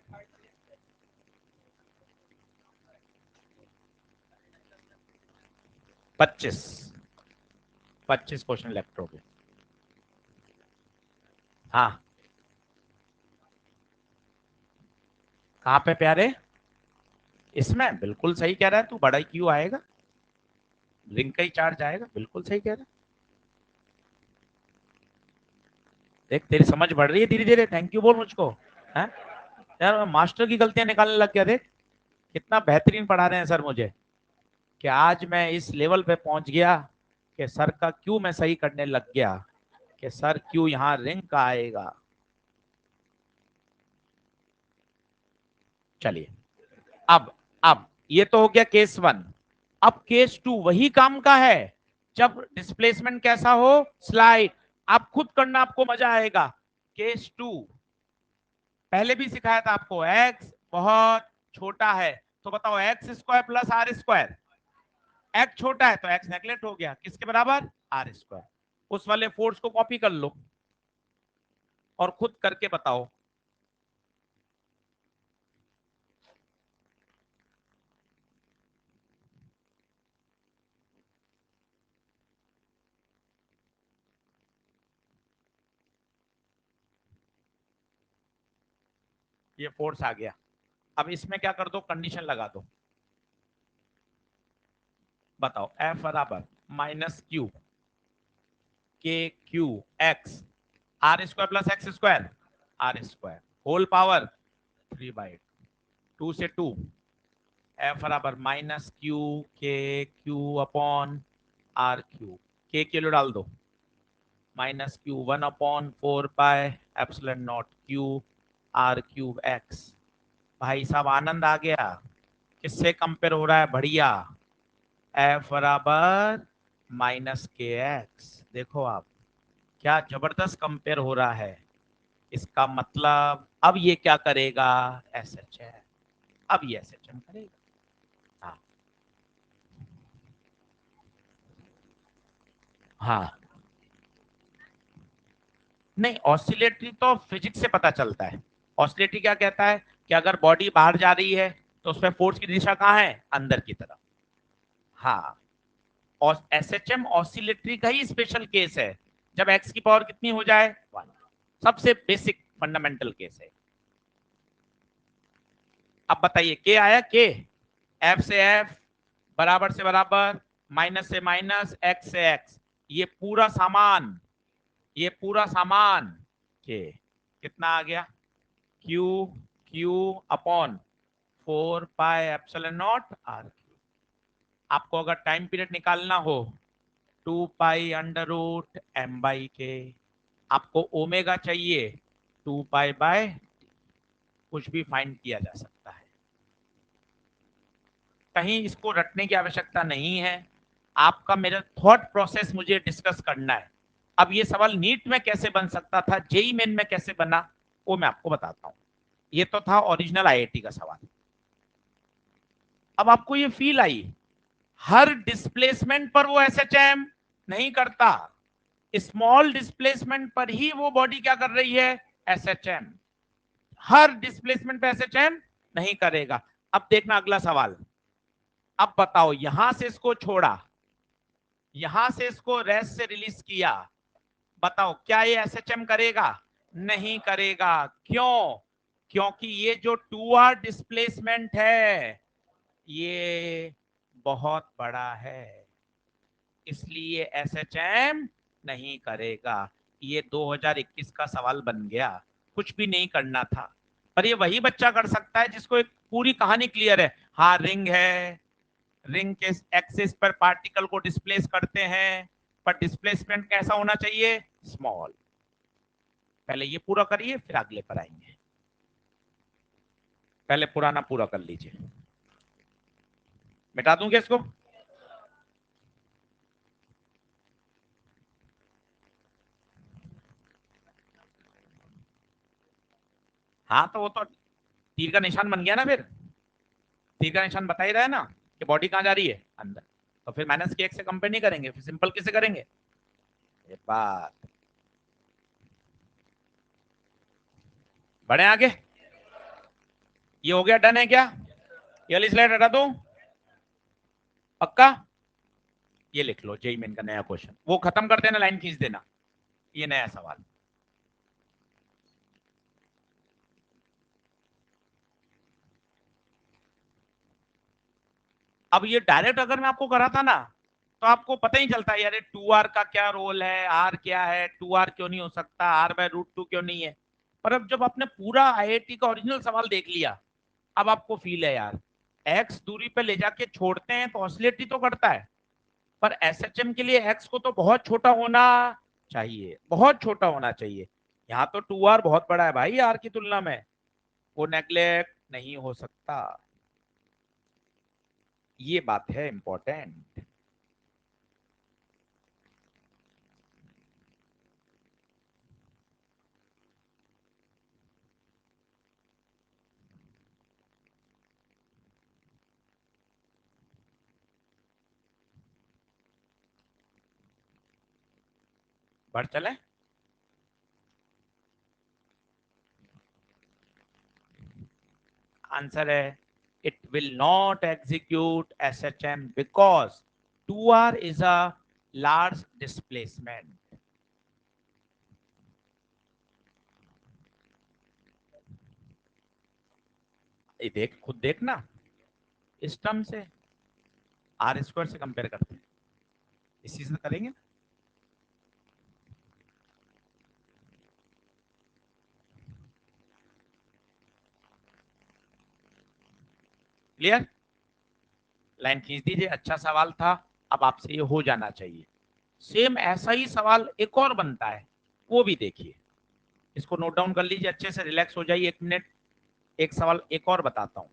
25 25 क्वेश्चन लेफ्ट हो गए। हाँ, कहाँ पे प्यारे, इसमें बिल्कुल सही कह रहा है तू, बड़ा क्यू आएगा, रिंग का ही चार्ज आएगा, बिल्कुल सही कह रहा है। देख तेरी समझ बढ़ रही है धीरे धीरे, थैंक यू बोल मुझको। है यार, मैं मास्टर की गलतियां निकालने लग गया, देख कितना बेहतरीन पढ़ा रहे हैं सर मुझे, कि आज मैं इस लेवल पे पहुंच गया कि सर का क्यों मैं सही करने लग गया, कि सर क्यों यहाँ रिंग का आएगा। चलिए, अब ये तो हो गया केस वन। अब केस टू वही काम का है, जब डिस्प्लेसमेंट कैसा हो, स्लाइड। आप खुद करना, आपको मजा आएगा। केस टू पहले भी सिखाया था आपको, एक्स बहुत छोटा है तो बताओ x square plus r square. X छोटा है तो एक्स नेगलेक्ट हो गया, किसके बराबर, आर स्क्वायर। उस वाले फोर्स को कॉपी कर लो और खुद करके बताओ। ये फोर्स आ गया, अब इसमें क्या कर दो, कंडीशन लगा दो। बताओ एफ बराबर minus q k q x r square plus x square, r square whole power 3/2 से 2, एफ बराबर minus q k q upon r q, k किलो डाल दो, minus q 1/4 pi epsilon nought q r cube x. भाई साहब आनंद आ गया, किससे compare हो रहा है, बढ़िया। एफ बराबर माइनस के एक्स, देखो आप क्या जबरदस्त कंपेयर हो रहा है। इसका मतलब अब ये क्या करेगा, एस एच है, अब ये एस एच एम करेगा। हाँ हाँ, नहीं ऑसिलेटरी तो फिजिक्स से पता चलता है। ऑसिलेटरी क्या कहता है कि अगर बॉडी बाहर जा रही है तो उसमें फोर्स की दिशा कहाँ है, अंदर की तरफ। हाँ, और एसएचएम ऑसिलेटरी का ही स्पेशल केस है, जब एक्स की पावर कितनी हो जाए, 1। सबसे बेसिक फंडामेंटल केस है। अब बताइए के आया, के एफ से एफ, बराबर से बराबर, माइनस से माइनस, एक्स से एक्स, ये पूरा सामान, ये पूरा सामान के कितना आ गया, q q upon 4 pi epsilon nought r. आपको अगर टाइम पीरियड निकालना हो 2 पाई अंडर रूट m/k, आपको ओमेगा चाहिए 2 पाई बाय, कुछ भी फाइंड किया जा सकता है, कहीं इसको रटने की आवश्यकता नहीं है। आपका मेरा थॉट प्रोसेस मुझे डिस्कस करना है। अब ये सवाल नीट में कैसे बन सकता था, जेई मेन में कैसे बना, वो मैं आपको बताता हूँ। ये तो था ओरिजिनल आईआईटी का सवाल। अब आपको ये फील आई, हर डिस्प्लेसमेंट पर वो एसएचएम नहीं करता, स्मॉल डिस्प्लेसमेंट पर ही वो बॉडी क्या कर रही है, एसएचएम। हर डिस्प्लेसमेंट पे एसएचएम नहीं करेगा। अब देखना अगला सवाल। अब बताओ, यहां से इसको छोड़ा, यहां से इसको रेस्ट से रिलीज किया, बताओ क्या ये एसएचएम करेगा, नहीं करेगा। क्यों, क्योंकि ये जो 2r डिस्प्लेसमेंट है ये बहुत बड़ा है, इसलिए एसएचएम नहीं करेगा। ये 2021 का सवाल बन गया, कुछ भी नहीं करना था। पर ये वही बच्चा कर सकता है जिसको एक पूरी कहानी क्लियर है। हाँ रिंग है, रिंग के एक्सिस पर पार्टिकल को डिस्प्लेस करते हैं, पर डिस्प्लेसमेंट कैसा होना चाहिए, स्मॉल। पहले ये पूरा करिए फिर अगले पर आएंगे, पहले पुराना पूरा कर लीजिए। मिटा दूंगे इसको, हाँ तो वो तो तीर का निशान बन गया ना, फिर तीर का निशान बता ही रहा है ना कि बॉडी कहां जा रही है, अंदर। तो फिर माइनस के एक से कंपेयर नहीं करेंगे, फिर सिंपल किसे करेंगे, ये बात। बढ़े आगे, ये हो गया, डन है क्या, ये वाली स्लाइड हटा दो, पक्का। ये लिख लो जेई मेन का नया क्वेश्चन, वो खत्म कर देना, लाइन खींच देना, ये नया सवाल। अब ये डायरेक्ट अगर मैं आपको कराता ना तो आपको पता ही चलता है यार 2r का क्या रोल है, r क्या है, 2r क्यों नहीं हो सकता, r/√2 क्यों नहीं है। पर अब जब आपने पूरा आईआईटी का ओरिजिनल सवाल देख लिया, अब आपको फील है यार, x दूरी पे ले जाके छोड़ते हैं तो ऑसिलेट ही तो करता है, पर एसएचएम के लिए x को तो बहुत छोटा होना चाहिए, बहुत छोटा होना चाहिए। यहाँ तो 2r बहुत बड़ा है भाई r की तुलना में, वो नेग्लेक्ट नहीं हो सकता। ये बात है इंपॉर्टेंट। बढ़ चले, आंसर है it will not execute SHM because 2R is a large displacement. ये देख, खुद देखना, इस टर्म से r² से कंपेयर करते हैं, इसी से करेंगे। क्लियर, लाइन खींच दीजिए, अच्छा सवाल था। अब आपसे ये हो जाना चाहिए। सेम ऐसा ही सवाल एक और बनता है, वो भी देखिए, इसको नोट डाउन कर लीजिए, अच्छे से रिलैक्स हो जाइए, 1 मिनट। एक सवाल एक और बताता हूं,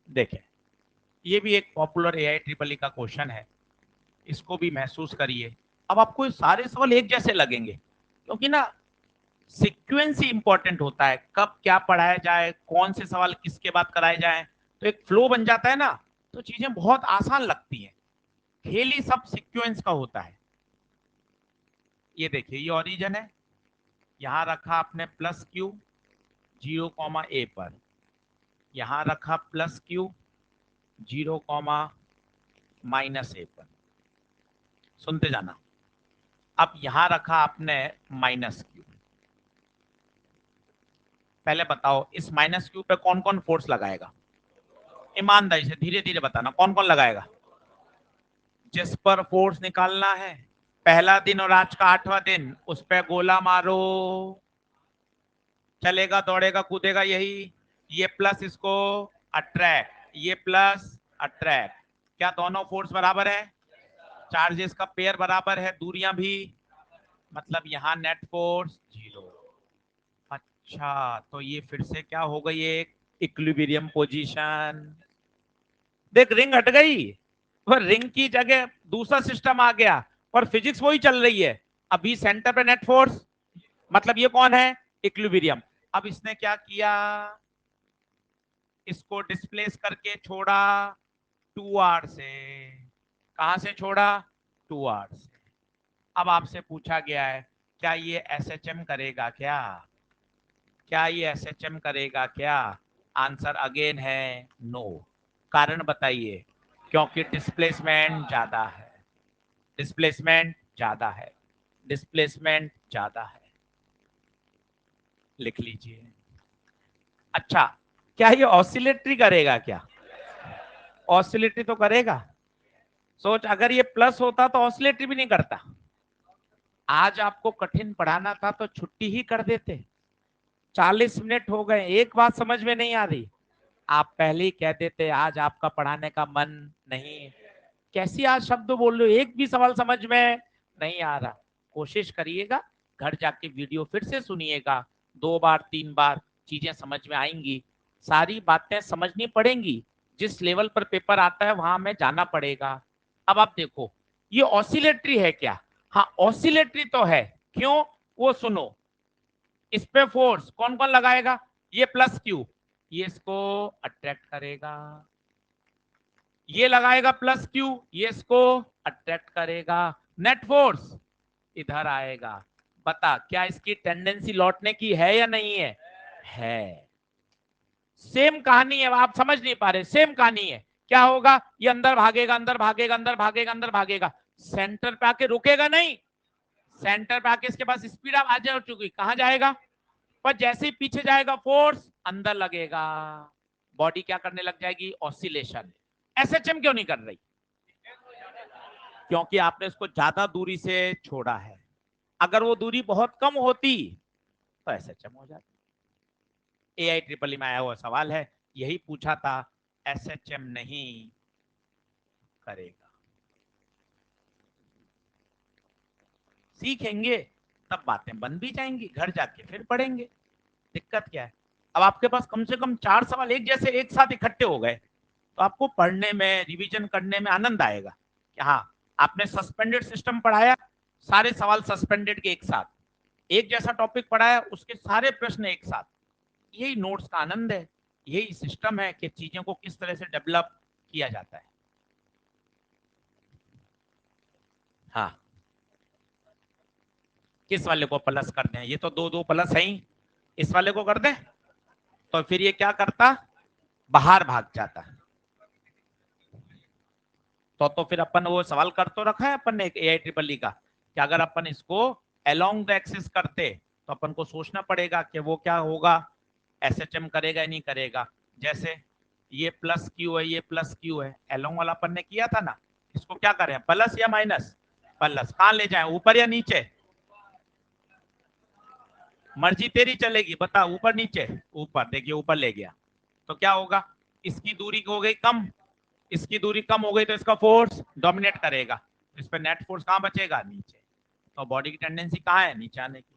देखें। ये भी एक पॉपुलर एआई ट्रिपल का क्वेश्चन है, इसको भी महसूस करिए। अब आपको ये सारे सवाल एक जैसे लगेंगे, क्योंकि ना सीक्वेंस ही इंपॉर्टेंट होता है, कब क्या पढ़ाया जाए, कौन से सवाल किसके बाद कराए जाए, तो एक फ्लो बन जाता है ना, तो चीजें बहुत आसान लगती हैं। खेल ही सब सीक्वेंस का होता है। ये देखिए, ये ओरिजिन है, यहां रखा आपने प्लस क्यू 0, A पर, यहां रखा प्लस क्यू, 0 कॉमा -A1। सुनते जाना। अब यहां रखा आपने -Q। पहले बताओ इस -Q पे कौन कौन फोर्स लगाएगा? ईमानदारी से धीरे धीरे बताना, कौन कौन लगाएगा? जिस पर फोर्स निकालना है, पहला दिन और आज का 8वां दिन, उस पे गोला मारो, चलेगा दौड़ेगा कूदेगा यही। ये प्लस इसको अट्रैक्ट, ये प्लस अट्रैक्ट। क्या दोनों फोर्स बराबर है? चार्जेस का पेयर बराबर है, दूरियां भी, मतलब यहां नेट फोर्स 0। अच्छा, तो ये फिर से क्या हो गई? एक इक्विलिब्रियम पोजीशन। देख रिंग हट गई और रिंग की जगह दूसरा सिस्टम आ गया और फिजिक्स वही चल रही है। अभी सेंटर पे नेट फोर्स, मतलब ये कौन है? इक्विलिब्रियम। अब इसने क्या किया? इसको डिस्प्लेस करके छोड़ा 2r से। कहां से छोड़ा? 2r से। अब आपसे पूछा गया है क्या ये एसएचएम करेगा क्या? क्या ये एसएचएम करेगा क्या? आंसर अगेन है नो। कारण बताइए। क्योंकि डिस्प्लेसमेंट ज्यादा है, डिस्प्लेसमेंट ज्यादा है, डिस्प्लेसमेंट ज्यादा है। लिख लीजिए। अच्छा, क्या ये ऑसिलेटरी करेगा क्या? ऑसिलेटरी तो करेगा। सोच, अगर ये प्लस होता तो ऑसिलेटरी भी नहीं करता। आज आपको कठिन पढ़ाना था तो छुट्टी ही कर देते। 40 मिनट हो गए, एक बात समझ में नहीं आ रही। आप पहले ही कह देते आज आपका पढ़ाने का मन नहीं। कैसी आज शब्द बोल रहे हो, एक भी सवाल समझ में नहीं आ रहा। कोशिश करिएगा, घर जाके वीडियो फिर से सुनिएगा, 2 बार 3 बार, चीजें समझ में आएंगी। सारी बातें समझनी पड़ेंगी। जिस लेवल पर पेपर आता है वहां में जाना पड़ेगा। अब आप देखो, ये ऑसिलेटरी है क्या? हाँ ऑसिलेटरी तो है। क्यों? वो सुनो, इस पे फोर्स कौन कौन लगाएगा? ये प्लस क्यू, ये इसको अट्रैक्ट करेगा। ये लगाएगा प्लस क्यू, ये इसको अट्रैक्ट करेगा। नेट फोर्स इधर आएगा। बता, क्या इसकी टेंडेंसी लौटने की है या नहीं है? है। सेम कहानी है, आप समझ नहीं पा रहे। सेम कहानी है। क्या होगा? ये अंदर भागेगा, अंदर भागेगा, अंदर भागेगा, अंदर भागेगा, सेंटर पे आके रुकेगा नहीं। सेंटर पे आके इसके पास स्पीड आ जा चुकी, कहां जाएगा? पर जैसे ही पीछे जाएगा फोर्स अंदर लगेगा, बॉडी क्या करने लग जाएगी? ऑसिलेशन। एसएचएम क्यों नहीं कर रही? क्योंकि आपने इसको ज्यादा दूरी से छोड़ा है। अगर वो दूरी बहुत कम होती तो एसएचएम हो जाती। एआई ट्रिपल में आया हुआ सवाल है, यही पूछा था। एसएचएम नहीं करेगा। सीखेंगे तब बातें बन भी जाएंगी, घर जाके फिर पढ़ेंगे। दिक्कत क्या है? अब आपके पास कम से कम 4 सवाल एक जैसे एक साथ इकट्ठे हो गए तो आपको पढ़ने में, रिवीजन करने में आनंद आएगा कि हाँ, आपने सस्पेंडेड सिस्टम पढ़ाया, सारे सवाल सस्पेंडेड के एक साथ, एक जैसा टॉपिक पढ़ाया, उसके सारे प्रश्न एक साथ। यही नोट्स का आनंद है, यही सिस्टम है कि चीजों को किस तरह से डेवलप किया जाता है। हाँ, किस वाले को प्लस कर दें? ये तो दो दो प्लस है ही, इस वाले को कर दें तो फिर ये क्या करता? बाहर भाग जाता। तो फिर अपन वो सवाल कर तो रखा है अपन ने एक एआई ट्रिपल ई का कि अगर अपन इसको अलोंग द एक्सिस करते तो अपन को सोचना पड़ेगा कि वो क्या होगा, एसएचएम करेगा या नहीं करेगा। जैसे ये प्लस क्यू है, ये प्लस क्यू है, अलोंग वाला अपन ने किया था ना, इसको क्या करें, प्लस या माइनस? प्लस। कहां ले जाए, ऊपर या नीचे? मर्जी तेरी चलेगी, बता, ऊपर नीचे? ऊपर। देखिए ऊपर ले गया तो क्या होगा? इसकी दूरी हो गई कम, इसकी दूरी कम हो गई तो इसका फोर्स डोमिनेट करेगा, इस पर नेट फोर्स कहां बचेगा? नीचे। तो बॉडी की टेंडेंसी कहां है? नीचे आने की।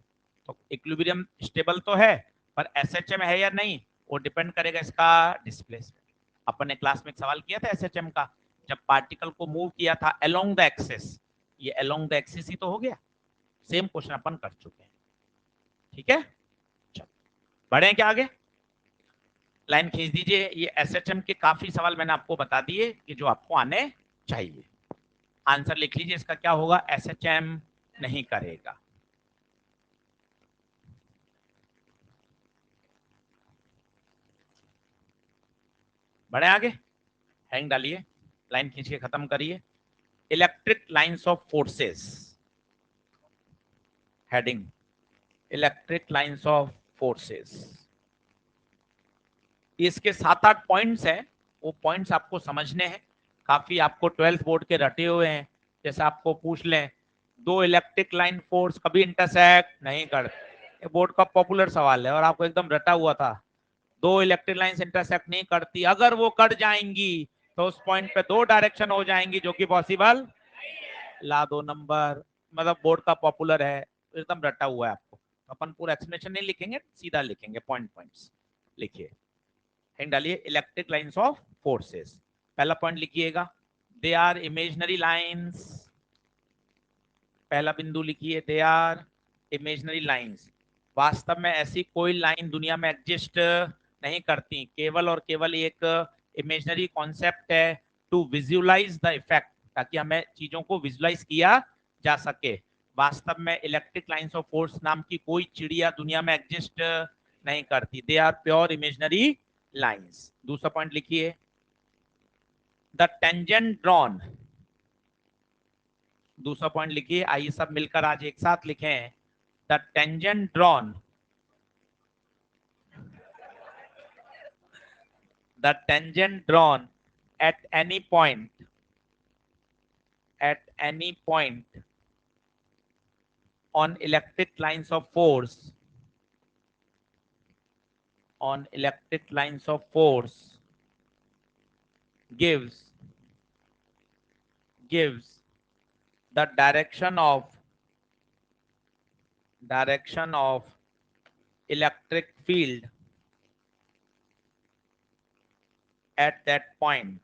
तो इक्विलिब्रियम स्टेबल तो है, पर एसएचएम है या नहीं वो डिपेंड करेगा इसका डिस्प्लेसमेंट। अपन ने क्लास में एक सवाल किया था एसएचएम का, जब पार्टिकल को मूव किया था अलोंग द एक्सिस, ये अलोंग द एक्सिस ही तो हो गया। सेम क्वेश्चन अपन कर चुके हैं। ठीक है, चलो बढ़े क्या आगे? लाइन खींच दीजिए। ये एसएचएम के काफी सवाल मैंने आपको बता दिए कि जो आपको आने चाहिए। आंसर लिख लीजिए इसका क्या होगा? एसएचएम नहीं करेगा। बढ़े आगे। हैंग डालिए, लाइन खींच के खत्म करिए। Electric lines of forces, heading electric lines of forces. इसके 7-8 पॉइंट्स हैं, वो पॉइंट्स आपको समझने हैं। काफी आपको 12th बोर्ड के रटे हुए हैं। जैसे आपको पूछ लें, दो इलेक्ट्रिक लाइन फोर्स कभी इंटरसेक्ट नहीं करते, ये बोर्ड का पॉपुलर सवाल है और आपको एकदम रटा हुआ था। दो इलेक्ट्रिक लाइंस इंटरसेक्ट नहीं करती, अगर वो कट जाएंगी तो उस पॉइंट पे दो डायरेक्शन हो जाएंगी, जो कि पॉसिबल ला दो नंबर। मतलब बोर्ड का पॉपुलर है, एकदम रटा हुआ है आपको। अपन पूरा एक्सप्लेनेशन नहीं लिखेंगे, सीधा लिखेंगे पॉइंट पॉइंट्स। लिखिए, हेडिंग डालिए इलेक्ट्रिक लाइंस ऑफ फोर्सेस। पहला पॉइंट लिखिएगा, दे आर इमेजिनरी लाइंस। पहला बिंदु लिखिए, दे आर इमेजिनरी लाइंस। वास्तव में ऐसी कोई लाइन दुनिया में एग्जिस्ट नहीं करती, केवल और केवल एक इमेजिनरी कॉन्सेप्ट है टू विजुअलाइज द इफेक्ट, ताकि हमें चीजों को विजुअलाइज किया जा सके। वास्तव में इलेक्ट्रिक लाइंस ऑफ फोर्स नाम की कोई चिड़िया दुनिया में एग्जिस्ट नहीं करती, they are pure imaginary lines. दूसरा पॉइंट लिखिए, द टेंजेंट ड्रॉन। दूसरा पॉइंट लिखिए, आइए सब मिलकर आज एक साथ लिखें, the tangent drawn, the tangent drawn at any point on electric lines of force gives the direction of electric field at that point,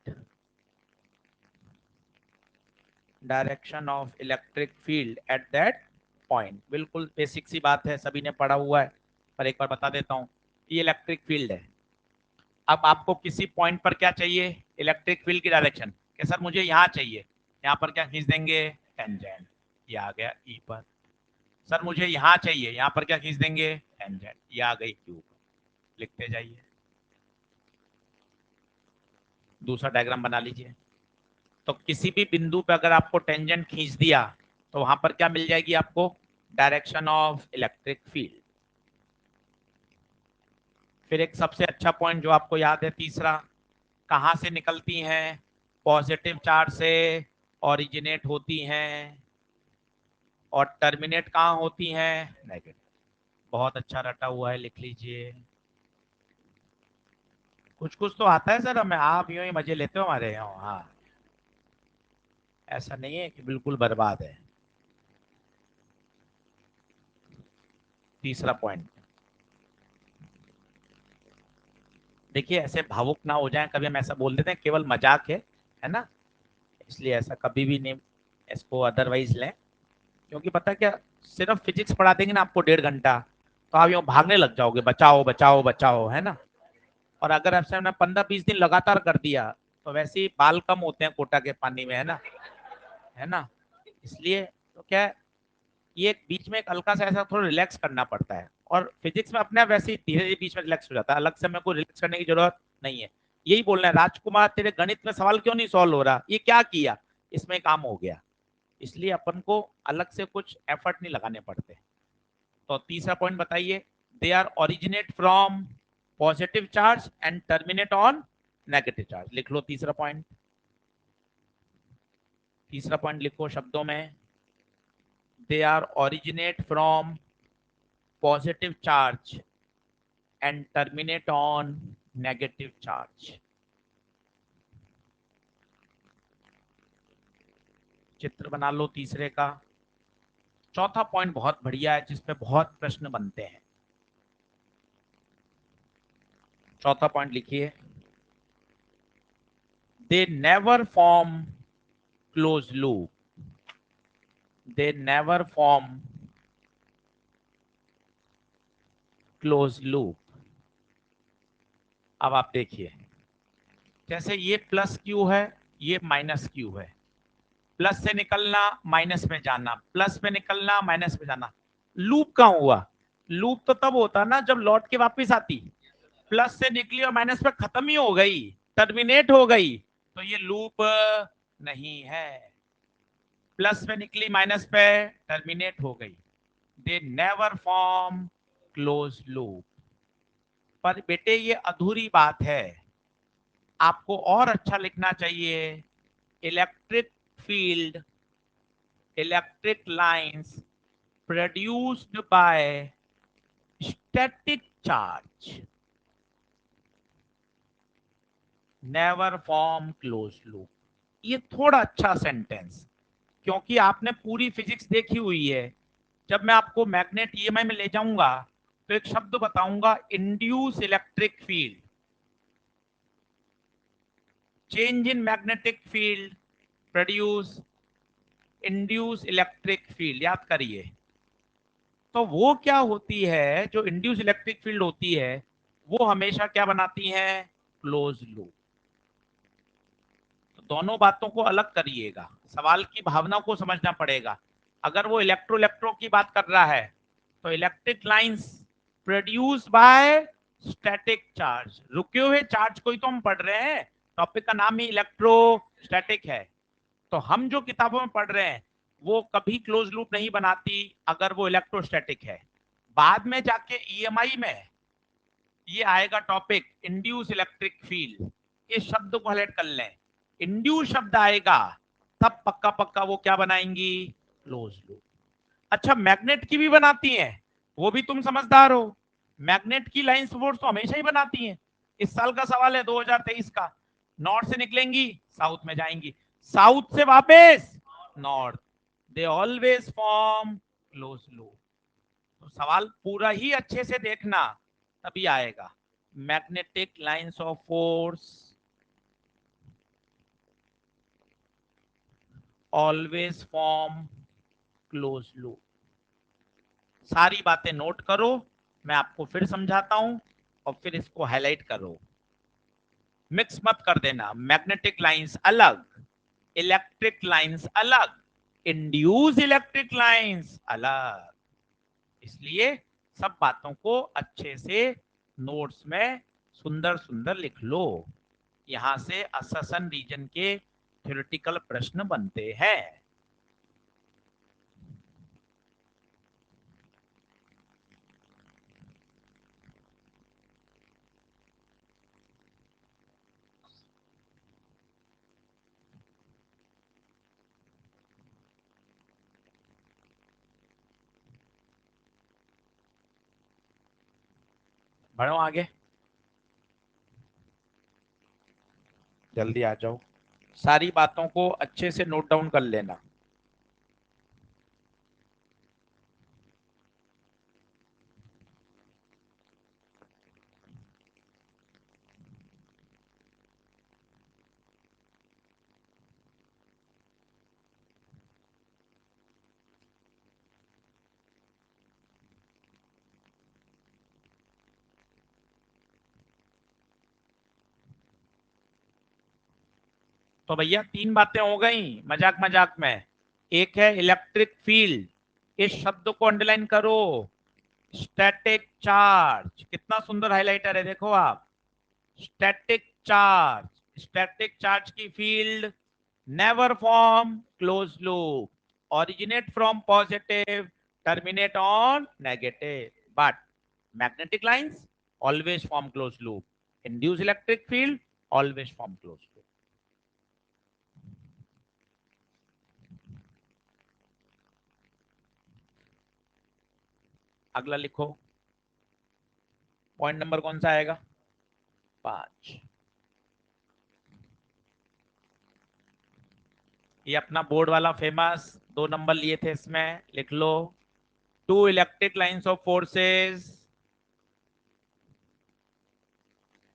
direction of electric field at that point. बिल्कुल basic सी बात है, सभी ने पढ़ा हुआ है, पर एक बार बता देता हूं। ये इलेक्ट्रिक फील्ड है। अब आपको किसी पॉइंट पर क्या चाहिए, इलेक्ट्रिक फील्ड की डायरेक्शन, कि सर मुझे यहाँ चाहिए, यहाँ पर क्या खींच देंगे, टेंजेंट, ये आ गया ई पर। सर मुझे यहाँ चाहिए, यहाँ पर क्या खींच देंगे, टेंजेंट, ये आ गई क्यू पर। लिखते जाइए, दूसरा डायग्राम बना लीजिए। तो किसी भी बिंदु पे अगर आपको टेंजेंट खींच दिया तो वहां पर क्या मिल जाएगी आपको, डायरेक्शन ऑफ इलेक्ट्रिक फील्ड। फिर एक सबसे अच्छा पॉइंट जो आपको याद है, तीसरा, कहां से निकलती हैं, पॉजिटिव चार्ज से ओरिजिनेट होती हैं और टर्मिनेट कहां होती हैं, नेगेटिव। बहुत अच्छा रटा हुआ है, लिख लीजिए। कुछ कुछ तो आता है सर हमें, आप यूं ही मजे लेते हो हमारे यहाँ। हाँ, ऐसा नहीं है कि बिल्कुल बर्बाद है। तीसरा पॉइंट देखिए, ऐसे भावुक ना हो जाएं, कभी हम ऐसा बोल देते हैं केवल मजाक है ना, इसलिए ऐसा कभी भी नहीं इसको अदरवाइज लें। क्योंकि पता क्या, सिर्फ फिजिक्स पढ़ा देंगे ना आपको 1.5 घंटा, तो आप यूँ भागने लग जाओगे, बचाओ बचाओ बचाओ, है ना। और अगर आपसे हमने 15-20 दिन लगातार कर दिया तो वैसे ही बाल कम होते हैं कोटा के पानी में, है ना। इसलिए तो क्या है, ये बीच में एक हल्का सा ऐसा थोड़ा रिलैक्स करना पड़ता है, और फिजिक्स में अपने आप वैसे ही धीरे धीरे बीच में रिलैक्स हो जाता है, अलग से मेरे को रिलैक्स करने की जरूरत नहीं है। यही बोलना है, राजकुमार तेरे गणित में सवाल क्यों नहीं सॉल्व हो रहा, ये क्या किया, इसमें काम हो गया। इसलिए अपन को अलग से कुछ एफर्ट नहीं लगाने पड़ते। तो तीसरा पॉइंट बताइए, they are originate from positive charge and terminate on negative charge. लिख लो तीसरा पॉइंट। तीसरा पॉइंट लिखो शब्दों में, they are originate from positive charge and terminate on negative charge। चित्र बना लो तीसरे का। चौथा पॉइंट बहुत बढ़िया है, जिसपे बहुत प्रश्न बनते हैं। चौथा पॉइंट लिखिए, they never form closed loop, they never form closed loop। अब आप देखिए, जैसे ये प्लस क्यू है, ये माइनस क्यू है, प्लस से निकलना माइनस में जाना, प्लस में निकलना माइनस में जाना, लूप कहाँ हुआ। लूप तो तब होता ना जब लौट के वापस आती, प्लस से निकली और माइनस पे खत्म ही हो गई, टर्मिनेट हो गई। तो ये लूप नहीं है। प्लस पे निकली माइनस पे टर्मिनेट हो गई। They never form close loop. पर बेटे ये अधूरी बात है, आपको और अच्छा लिखना चाहिए। Electric field, electric lines produced by static charge never form close loop. ये थोड़ा अच्छा सेंटेंस, क्योंकि आपने पूरी फिजिक्स देखी हुई है। जब मैं आपको मैग्नेट ईएमआई में ले जाऊंगा तो एक शब्द बताऊंगा, induce electric field, change in magnetic field produce induce electric field. याद करिए। तो वो क्या होती है, जो इंड्यूस इलेक्ट्रिक फील्ड होती है वो हमेशा क्या बनाती है, क्लोज लूप। तो दोनों बातों को अलग करिएगा, सवाल की भावना को समझना पड़ेगा। अगर वो इलेक्ट्रो इलेक्ट्रो की बात कर रहा है तो electric lines produce by static charge, रुके हुए चार्ज को ही तो हम पढ़ रहे हैं। टॉपिक का नाम ही इलेक्ट्रोस्टैटिक है। तो हम जो किताबों में पढ़ रहे हैं वो कभी क्लोज लूप नहीं बनाती अगर वो इलेक्ट्रोस्टैटिक है। बाद में जाके ईएमआई में ये आएगा टॉपिक इंड्यूस इलेक्ट्रिक फील्ड। इस शब्द को हाईलाइट कर लें। इंड्यूस शब्द आएगा तब पक्का पक्का वो क्या बनाएंगी, क्लोज लूप। अच्छा, मैग्नेट की भी बनाती हैं, वो भी तुम समझदार हो। मैग्नेट की लाइंस फोर्स तो हमेशा ही बनाती हैं। इस साल का सवाल है 2023 का। नॉर्थ से निकलेंगी साउथ में जाएंगी, साउथ से वापस north, they always form close loop. तो सवाल पूरा ही अच्छे से देखना, तभी आएगा। Magnetic lines of force always form close loop. सारी बातें नोट करो, मैं आपको फिर समझाता हूं और फिर इसको हाईलाइट करो। मिक्स मत कर देना, मैग्नेटिक लाइंस अलग, इलेक्ट्रिक लाइंस अलग, इंड्यूस इलेक्ट्रिक लाइंस अलग। इसलिए सब बातों को अच्छे से नोट्स में सुंदर सुंदर लिख लो। यहां से अससन रीजन के थ्योरेटिकल प्रश्न बनते हैं। बढ़ो आगे, जल्दी आ जाओ। सारी बातों को अच्छे से नोट डाउन कर लेना। तो भैया तीन बातें हो गई मजाक मजाक में। एक है इलेक्ट्रिक फील्ड, इस शब्द को अंडरलाइन करो। स्टैटिक चार्ज, कितना सुंदर हाइलाइटर है, देखो आप। स्टैटिक चार्ज, स्टैटिक चार्ज की field never form close loop, originate from positive, terminate on negative, but magnetic lines always form closed loop, induce electric field always form closed loop. अगला लिखो, point number कौन सा आएगा, 5। ये अपना board वाला famous 2 number लिए थे, इसमें लिख लो। Two electric lines of forces,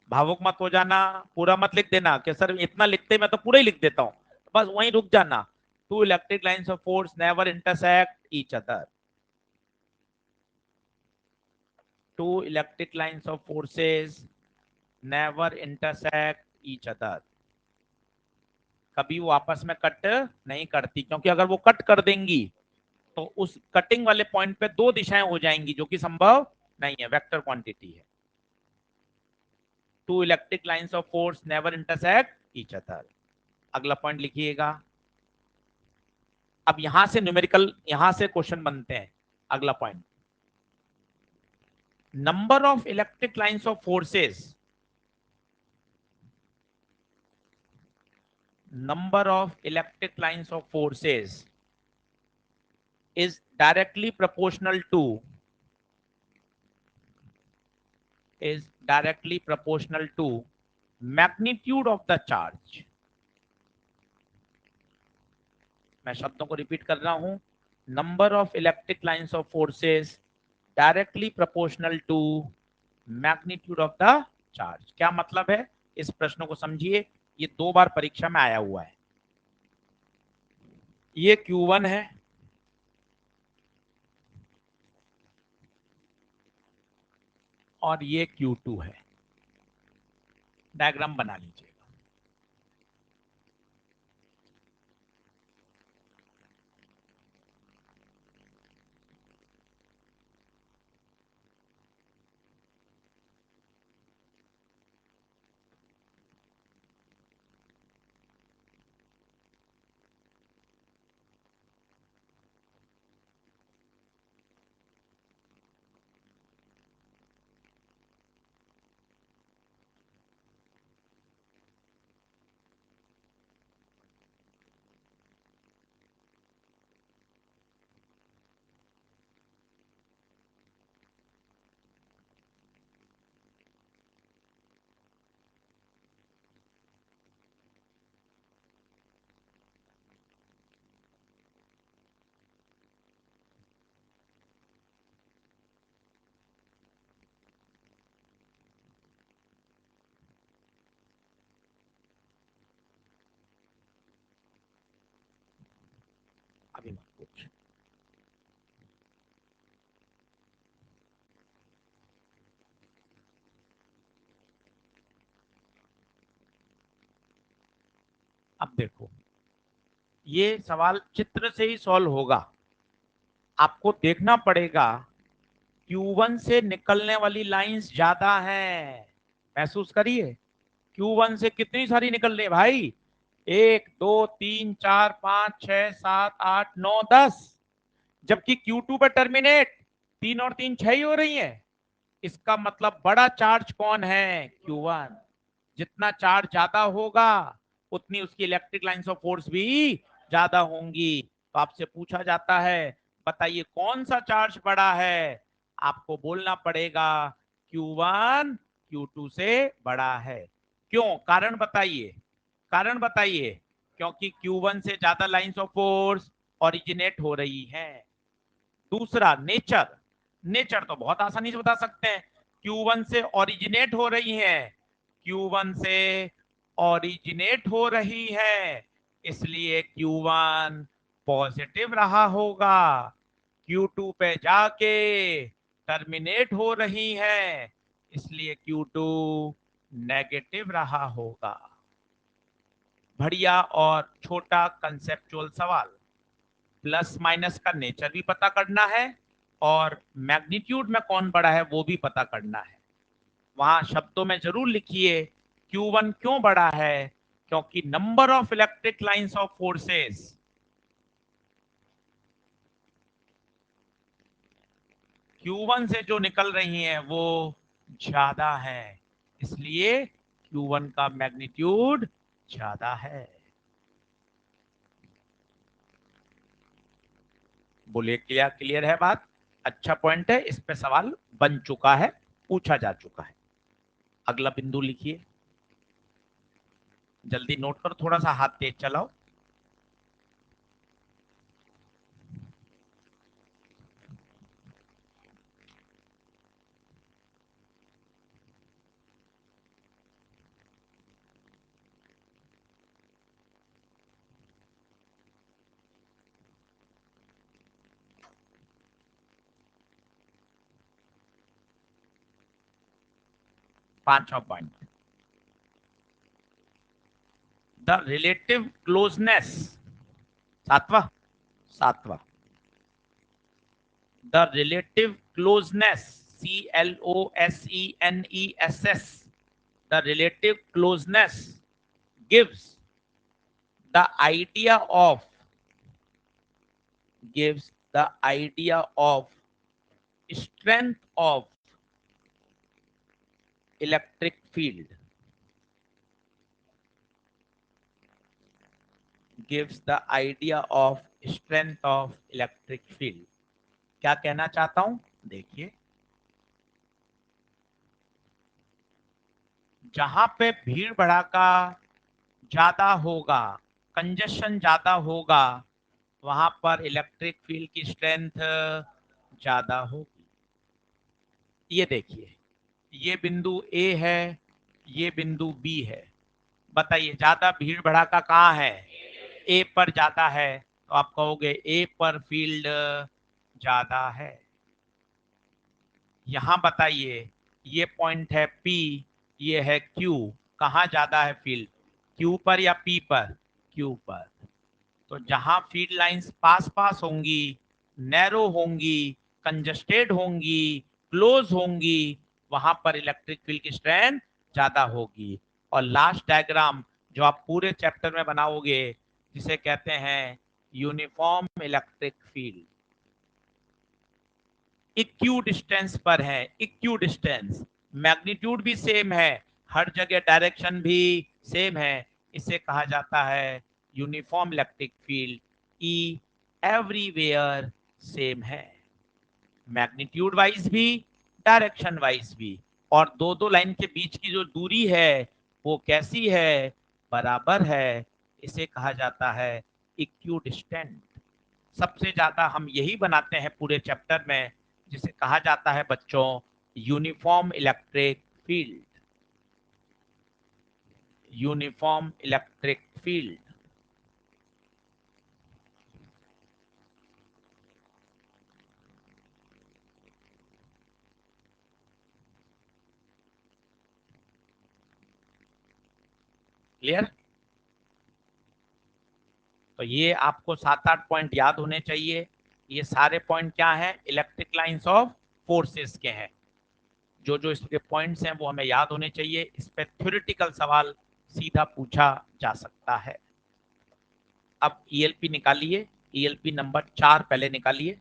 भावुक मत हो जाना, पूरा मत लिख देना कि सर इतना लिखते मैं तो पूरा ही लिख देता हूं, बस वहीं रुक जाना। Two electric lines of force never intersect each other. Two electric lines of forces never intersect each other. कभी वो आपस में कट नहीं करती, क्योंकि अगर वो कट कर देंगी तो उस कटिंग वाले पॉइंट पे दो दिशाएं हो जाएंगी, जो कि संभव नहीं है, वेक्टर क्वांटिटी है। Two electric lines of force never intersect each other. अगला पॉइंट लिखिएगा। अब यहां से न्यूमेरिकल, यहां से क्वेश्चन बनते हैं। अगला point, number of electric lines of forces, number of electric lines of forces is directly proportional to magnitude of the charge। मैं शब्दों को रिपीट कर रहा हूं। Number of electric lines of forces directly proportional to magnitude of the charge. क्या मतलब है, इस प्रश्न को समझिए। ये 2 बार परीक्षा में आया हुआ है। ये Q1 है और ये Q2 है। डायग्राम बना लीजिए। अभी मत पूछ। अब देखो, ये सवाल चित्र से ही सॉल्व होगा। आपको देखना पड़ेगा Q1 से निकलने वाली लाइंस ज्यादा हैं। महसूस करिए, Q1 से कितनी सारी निकल रही है भाई, 1 2 3 4 5 6 7 8 9 10। जबकि Q2 पे टर्मिनेट 3 और 3 6 ही हो रही है। इसका मतलब बड़ा चार्ज कौन है, Q1। जितना चार्ज ज्यादा होगा उतनी उसकी इलेक्ट्रिक लाइंस ऑफ फोर्स भी ज्यादा होंगी। तो आपसे पूछा जाता है, बताइए कौन सा चार्ज बड़ा है। आपको बोलना पड़ेगा Q1 Q2 से बड़ा है। क्यों, कारण बताइए, कारण बताइए। क्योंकि Q1 से ज्यादा लाइंस ऑफ फोर्स ओरिजिनेट हो रही है। दूसरा, नेचर। नेचर तो बहुत आसानी से बता सकते हैं। Q1 से ओरिजिनेट हो रही है, Q1 से ओरिजिनेट हो रही है, इसलिए Q1 पॉजिटिव रहा होगा। Q2 पे जाके टर्मिनेट हो रही है, इसलिए Q2 नेगेटिव रहा होगा। बढ़िया और छोटा कंसेप्चुअल सवाल। प्लस माइनस का नेचर भी पता करना है और मैग्नीट्यूड में कौन बड़ा है वो भी पता करना है। वहां शब्दों में जरूर लिखिए Q1 क्यों बड़ा है, क्योंकि number of electric lines of forces Q1 से जो निकल रही हैं वो ज्यादा है, इसलिए Q1 का मैग्नीट्यूड ज्यादा है। बोलिए, क्लियर क्लियर है बात। अच्छा पॉइंट है, इस पे सवाल बन चुका है, पूछा जा चुका है। अगला बिंदु लिखिए, जल्दी नोट करो, थोड़ा सा हाथ तेज चलाओ। पांचवा पॉइंट, द रिलेटिव क्लोजनेस। सातवां, सातवां, the relative closeness, CLOSENESS, the relative closeness gives the idea of gives the idea of strength of electric field, gives the idea of strength of electric field. क्या कहना चाहता हूं, देखिए, जहां पे भीड़ भड़ाका ज्यादा होगा, कंजेशन ज्यादा होगा, वहां पर इलेक्ट्रिक फील्ड की स्ट्रेंथ ज्यादा होगी। ये देखिए, ये बिंदु ए है, ये बिंदु बी है। बताइए ज्यादा भीड़ भड़ाका कहाँ है, ए पर ज्यादा है, तो आप कहोगे ए पर फील्ड ज्यादा है। यहां बताइए, ये पॉइंट है पी, ये है क्यू, कहाँ ज्यादा है फील्ड, क्यू पर या पी पर, क्यू पर। तो जहां फील्ड लाइंस पास पास होंगी, नैरो होंगी, कंजस्टेड होंगी, क्लोज होंगी, वहां पर इलेक्ट्रिक फील्ड की स्ट्रेंथ ज्यादा होगी। और लास्ट डायग्राम जो आप पूरे चैप्टर में बनाओगे, जिसे कहते हैं यूनिफॉर्म इलेक्ट्रिक फील्ड, इक्यू डिस्टेंस पर है, इक्यू डिस्टेंस, मैग्नीट्यूड भी सेम है, हर जगह डायरेक्शन भी सेम है, इसे कहा जाता है यूनिफॉर्म इलेक्ट्रिक फील्ड। ई एवरीवेयर सेम है, मैग्नीट्यूड वाइज भी, डायरेक्शन वाइज भी। और दो दो लाइन के बीच की जो दूरी है वो कैसी है, बराबर है, इसे कहा जाता है इक्यू डिस्टेंट। सबसे ज्यादा हम यही बनाते हैं पूरे चैप्टर में, जिसे कहा जाता है बच्चों uniform electric field, uniform electric field. Clear? तो ये आपको 7-8 पॉइंट याद होने चाहिए। ये सारे पॉइंट क्या है, इलेक्ट्रिक लाइंस ऑफ फोर्सेस के हैं। जो जो इसके पॉइंट्स हैं वो हमें याद होने चाहिए। इस पे थ्योरेटिकल सवाल सीधा पूछा जा सकता है। अब ईएलपी निकालिए, ईएलपी नंबर 4 पहले निकालिए।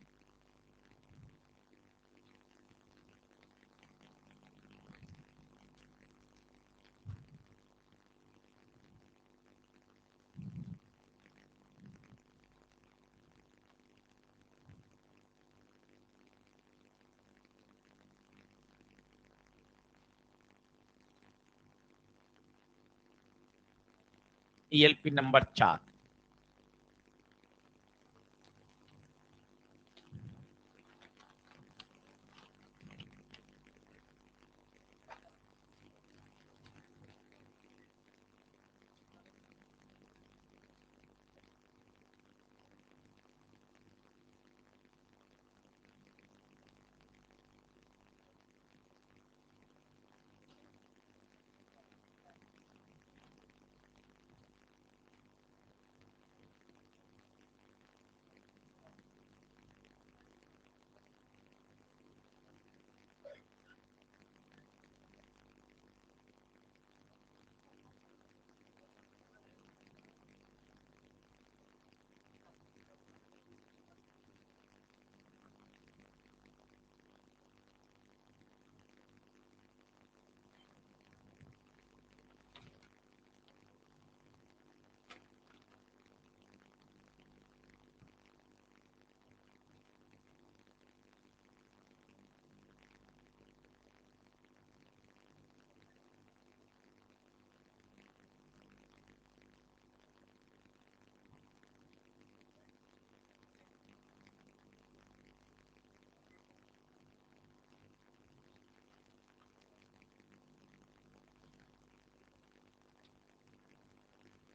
ईएलपी नंबर 4,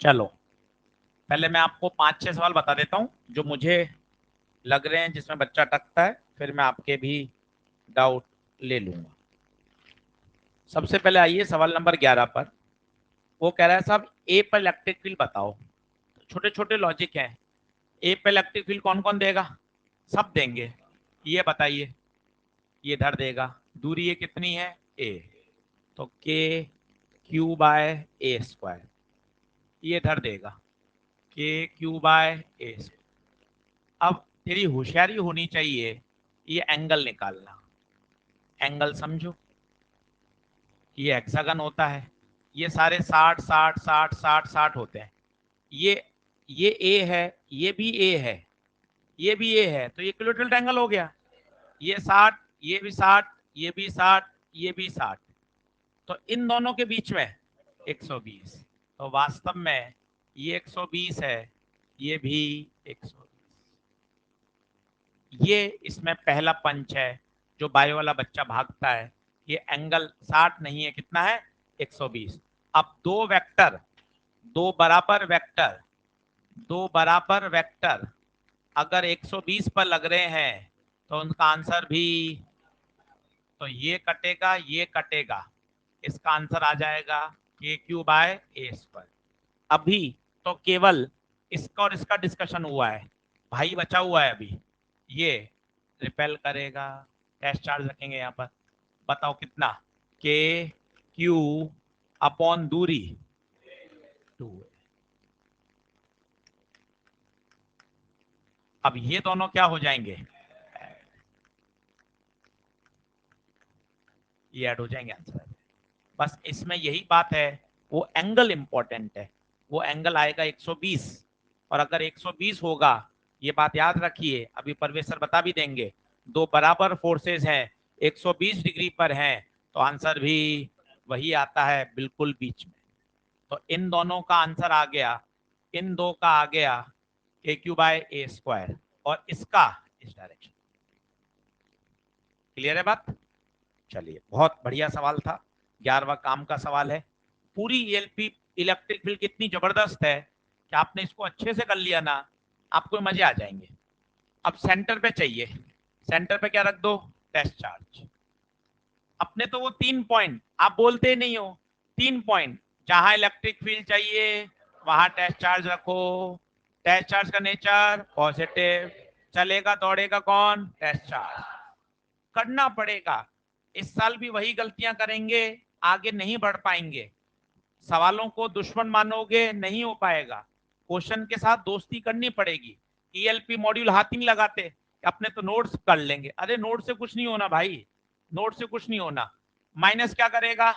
चलो पहले मैं आपको 5-6 सवाल बता देता हूं जो मुझे लग रहे हैं जिसमें बच्चा अटकता है, फिर मैं आपके भी डाउट ले लूंगा। सबसे पहले आइए सवाल नंबर 11 पर। वो कह रहा है साहब ए पर इलेक्ट्रिक फील्ड बताओ। छोटे छोटे लॉजिक हैं। ए पर इलेक्ट्रिक फील्ड कौन कौन देगा, सब देंगे। ये बताइए, ये धर देगा, दूरी ये कितनी है ए, तो के क्यू बाय ए स्क्वायर, ये धर देगा। के क्यू बाय ए। अब तेरी होशियारी होनी चाहिए ये एंगल निकालना। एंगल समझो, ये हेक्सागन होता है, ये सारे 60 60 60 60 60 होते हैं। ये ये ए है, ये भी ए है, ये भी ए है, तो ये इक्विलैटरल ट्रायंगल हो गया। ये 60, ये भी 60, ये भी 60, ये भी 60, तो इन दोनों के बीच में 120। तो वास्तव में ये 120 है, ये भी 120। ये इसमें पहला पंच है जो बायो वाला बच्चा भागता है। ये एंगल 60 नहीं है, कितना है? 120। अब दो बराबर वेक्टर अगर 120 पर लग रहे हैं तो उनका आंसर भी, तो ये कटेगा, ये कटेगा, इसका आंसर आ जाएगा के क्यू बाय ए स्क्वायर। अभी तो केवल इसका और इसका डिस्कशन हुआ है, भाई बचा हुआ है अभी। ये रिपेल करेगा, टेस्ट चार्ज रखेंगे यहाँ पर, बताओ कितना? के क्यू अपॉन दूरी 2। अब ये दोनों क्या हो जाएंगे? ये ऐड हो जाएंगे आंसर। बस इसमें यही बात है, वो एंगल इंपॉर्टेंट है। वो एंगल आएगा 120, और अगर 120 होगा, ये बात याद रखिए, अभी परवेश सर बता भी देंगे, दो बराबर फोर्सेस हैं, 120 डिग्री पर हैं, तो आंसर भी वही आता है, बिल्कुल बीच में। तो इन दोनों का आंसर आ गया, इन दो का आ गया के क्यू बाय ए स्क्वायर, और इसका इस डायरेक्शन। क्लियर है बात? चलिए, बहुत बढ़िया सवाल था, 11वां काम का सवाल है। पूरी ईएलपी इलेक्ट्रिक फील्ड कितनी जबरदस्त है कि आपने इसको अच्छे से कर लिया ना, आपको मजे आ जाएंगे। अब सेंटर पे चाहिए, सेंटर पे क्या रख दो? Test charge. अपने तो वो 3 पॉइंट आप बोलते नहीं हो, 3 पॉइंट जहां इलेक्ट्रिक फील्ड चाहिए वहां टेस्ट चार्ज रखो। टेस्ट चार्ज का नेचर पॉजिटिव, चलेगा दौड़ेगा कौन? Test charge. करना पड़ेगा, इस साल भी वही गलतियां करेंगे, आगे नहीं बढ़ पाएंगे। सवालों को दुश्मन मानोगे, नहीं हो पाएगा। क्वेश्चन के साथ दोस्ती करनी पड़ेगी। ईएलपी मॉड्यूल हाथ ही नहीं लगाते, अपने तो नोट्स कर लेंगे। अरे नोट से कुछ नहीं होना भाई, नोट से कुछ नहीं होना। माइनस क्या करेगा?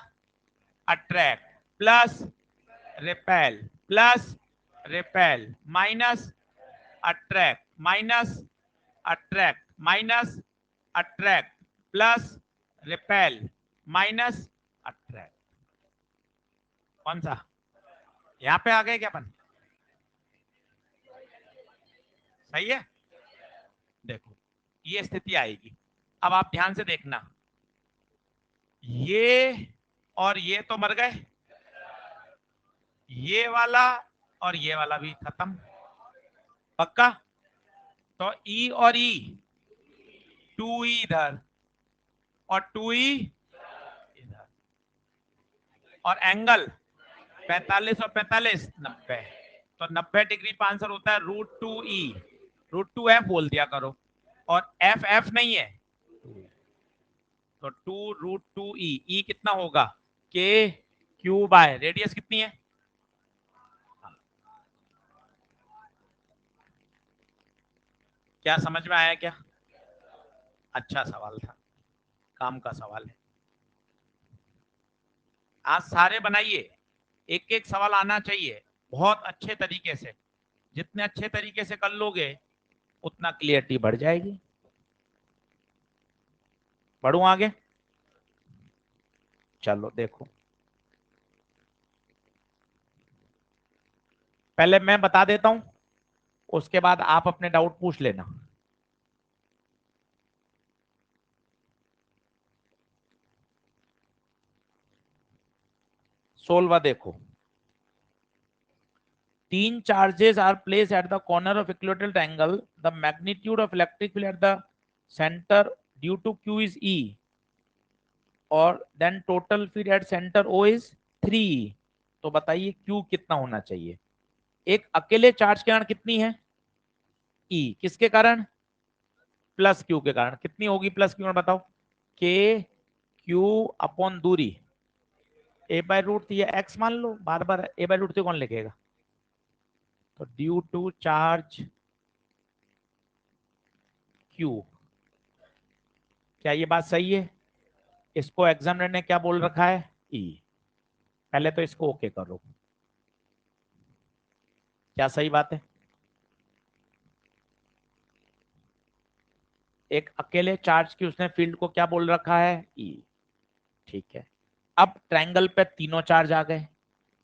Attract, plus repel, plus repel, minus attract, minus attract, minus attract, plus repel, minus attract. कौन सा? यहां पे आ गए क्या अपन? सही है। देखो, ये स्थिति आएगी। अब आप ध्यान से देखना, ये और ये तो मर गए, ये वाला और ये वाला भी खत्म। पक्का? तो ई और ई, 2E इधर और 2E इधर, और एंगल 45 और 45 90। तो 90 डिग्री का आंसर होता है √2E। √2F बोल दिया करो, और एफ एफ नहीं है, तो 2√2E। ई कितना होगा? के क्यू बाय रेडियस कितनी है? क्या समझ में आया क्या? अच्छा सवाल था, काम का सवाल है। आज सारे बनाइए, एक एक सवाल आना चाहिए बहुत अच्छे तरीके से। जितने अच्छे तरीके से कर लोगे उतना क्लियरिटी बढ़ जाएगी। बढ़ू आगे? चलो देखो, पहले मैं बता देता हूं, उसके बाद आप अपने डाउट पूछ लेना। सोलवा देखो, तीन charges are place at the corner of equilateral triangle, the magnitude of electric field at the centre due to Q is E, और then total field at centre O is 3। तो बताइए क्यू कितना होना चाहिए? एक अकेले चार्ज के कारण कितनी है? ई, किसके कारण? प्लस क्यू के कारण। कितनी होगी प्लस क्यू? बताओ। के क्यू अपॉन दूरी ए बाय रूट, ये एक्स मान लो, बार बार ए बाय रूट से कौन लिखेगा? तो ड्यू टू चार्ज Q, क्या ये बात सही है? इसको एग्जामिनर ने क्या बोल रखा है? E। पहले तो इसको ओके करो, क्या सही बात है? एक अकेले चार्ज की उसने फील्ड को क्या बोल रखा है? E। ठीक है, अब ट्रायंगल पे तीनों चार्ज आ गए,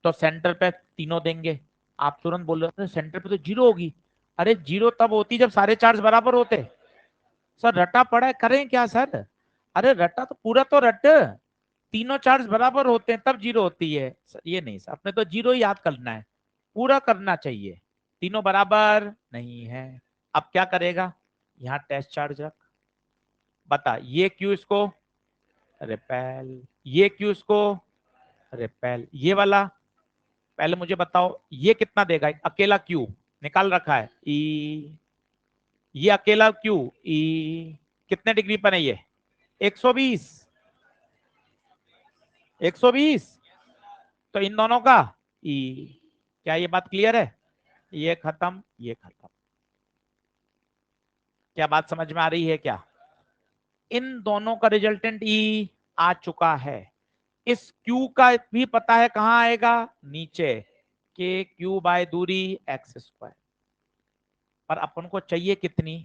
तो सेंटर पे तीनों देंगे। आप तुरंत बोल रहे हो सेंटर पे तो जीरो होगी। अरे जीरो तब होती जब सारे चार्ज बराबर होते। सर रटा पड़ा है, करें क्या सर? अरे रटा तो पूरा तो रट, तीनों चार्ज बराबर होते हैं तब जीरो होती है। सर ये नहीं सर, अपने तो जीरो ही याद करना है, पूरा करना चाहिए, तीनों बराबर नहीं है। अब क्या करेगा? यहाँ टेस्ट चार्ज रख, बता ये क्यू इसको रिपेल, ये क्यू इसको रिपेल, ये वाला पहले मुझे बताओ ये कितना देगा? अकेला क्यू निकाल रखा है ई, ये अकेला क्यू ई कितने डिग्री पर है? ये 120, 120, तो इन दोनों का ई। क्या ये बात क्लियर है? ये खत्म, ये खत्म। क्या बात समझ में आ रही है क्या? इन दोनों का रिजल्टेंट ई आ चुका है। इस Q का भी पता है कहां आएगा? नीचे, के क्यू बाय दूरी एक्स स्क्वायर। पर अपन को चाहिए कितनी?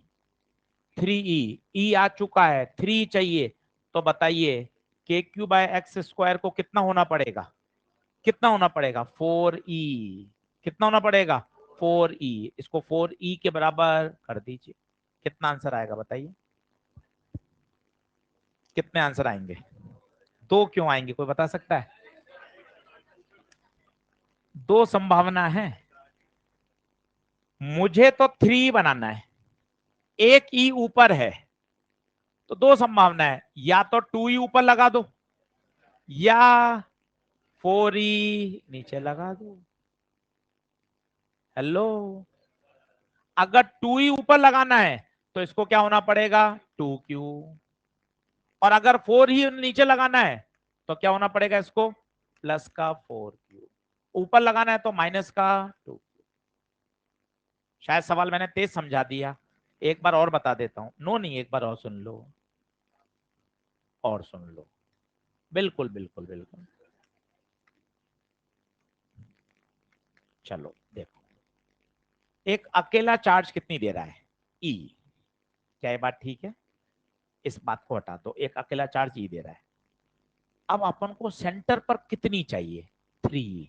3E। ई आ चुका है, 3 चाहिए, तो बताइए के क्यू बाय एक्स स्क्वायर को कितना होना पड़ेगा? कितना होना पड़ेगा? 4E। कितना होना पड़ेगा? 4E। इसको 4E के बराबर कर दीजिए, कितना आंसर आएगा बताइए? कितने आंसर आएंगे? दो क्यों आएंगे, कोई बता सकता है? दो संभावना है, मुझे तो 3 बनाना है, एक ई ऊपर है, तो दो संभावना है, या तो 2E ऊपर लगा दो या 4E नीचे लगा दो। हेलो, अगर 2E ऊपर लगाना है तो इसको क्या होना पड़ेगा? 2Q, और अगर 4 ही नीचे लगाना है तो क्या होना पड़ेगा? इसको प्लस का 4Q, ऊपर लगाना है तो माइनस का 2। शायद सवाल मैंने तेज समझा दिया, एक बार और बता देता हूं। नो नहीं, एक बार और सुन लो, और सुन लो, बिल्कुल बिल्कुल बिल्कुल। चलो देखो, एक अकेला चार्ज कितनी दे रहा है? E। क्या ये बात ठीक है? इस बात को हटा दो, एक अकेला चार्ज E दे रहा है। अब अपन को सेंटर पर कितनी चाहिए? 3।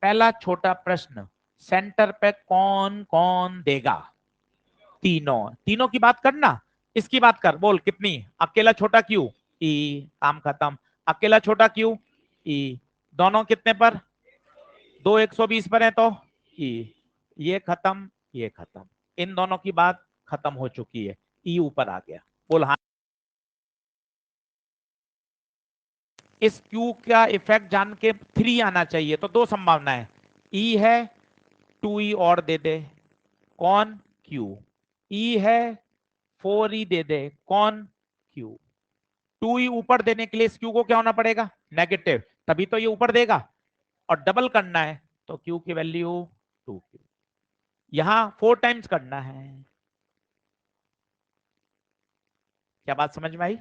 पहला छोटा प्रश्न, सेंटर पे कौन कौन देगा? तीनों, तीनों की बात करना, इसकी बात कर, बोल कितनी? अकेला छोटा क्यू ई, काम खत्म। अकेला छोटा क्यू ई, दोनों कितने पर? दो 120 पर है तो ई, ये खत्म, ये खत्म, इन दोनों की बात खत्म हो चुकी है, ई ऊपर आ गया। बोल हाँ। इस Q का इफेक्ट जान के 3 आना चाहिए, तो दो संभावना है, E है 2E और दे दे, कौन? Q। E है 4E दे दे, कौन? Q। 2E ऊपर देने के लिए इस Q को क्या होना पड़ेगा? नेगेटिव, तभी तो ये ऊपर देगा, और डबल करना है तो Q की वैल्यू 2Q, यहां 4 टाइम्स करना है। क्या बात समझ में आई?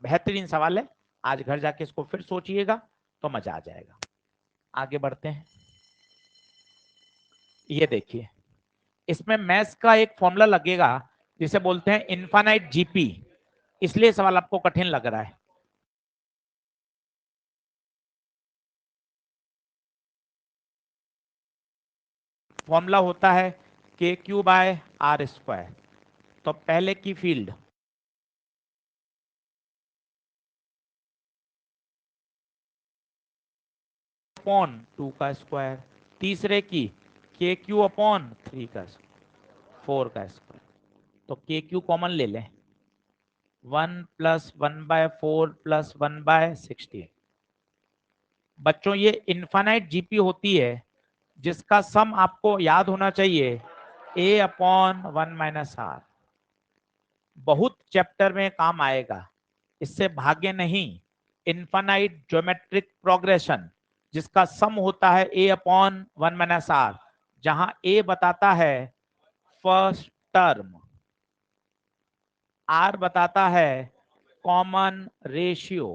बेहतरीन सवाल है, आज घर जाके इसको फिर सोचिएगा तो मजा आ जाएगा। आगे बढ़ते हैं। ये देखिए, इसमें मैथ्स का एक फॉर्मूला लगेगा जिसे बोलते हैं इनफाइनाइट जीपी, इसलिए सवाल आपको कठिन लग रहा है। फॉर्मूला होता है के क्यू बाय आर स्क्वायर। तो पहले की फील्ड अपॉन 2 का स्क्वायर, तीसरे की के क्यू अपॉन 3 का 4 का स्क्वायर, तो के क्यू कॉमन ले लें, 1 प्लस 1/4 प्लस 1/16। बच्चों ये इनफाइनाइट जीपी होती है जिसका सम आपको याद होना चाहिए a अपॉन 1 - r। बहुत चैप्टर में काम आएगा, इससे भाग्य नहीं। इनफाइनाइट ज्योमेट्रिक प्रोग्रेशन जिसका सम होता है a अपॉन 1 - r, जहां ए बताता है फर्स्ट टर्म, आर बताता है कॉमन रेशियो,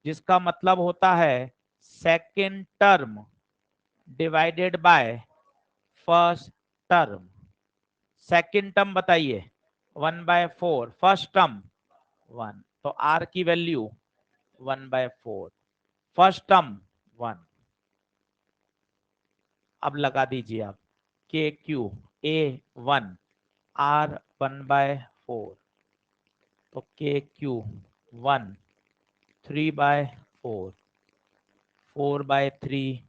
जिसका मतलब होता है second term divided by first term. Second term बताइए 1/4, फर्स्ट टर्म 1, तो आर की वैल्यू 1/4, फर्स्ट टर्म 1। अब लगा दीजिए आप के क्यू ए 1, आर 1/4, तो के क्यू 1, 3/4, 4/3,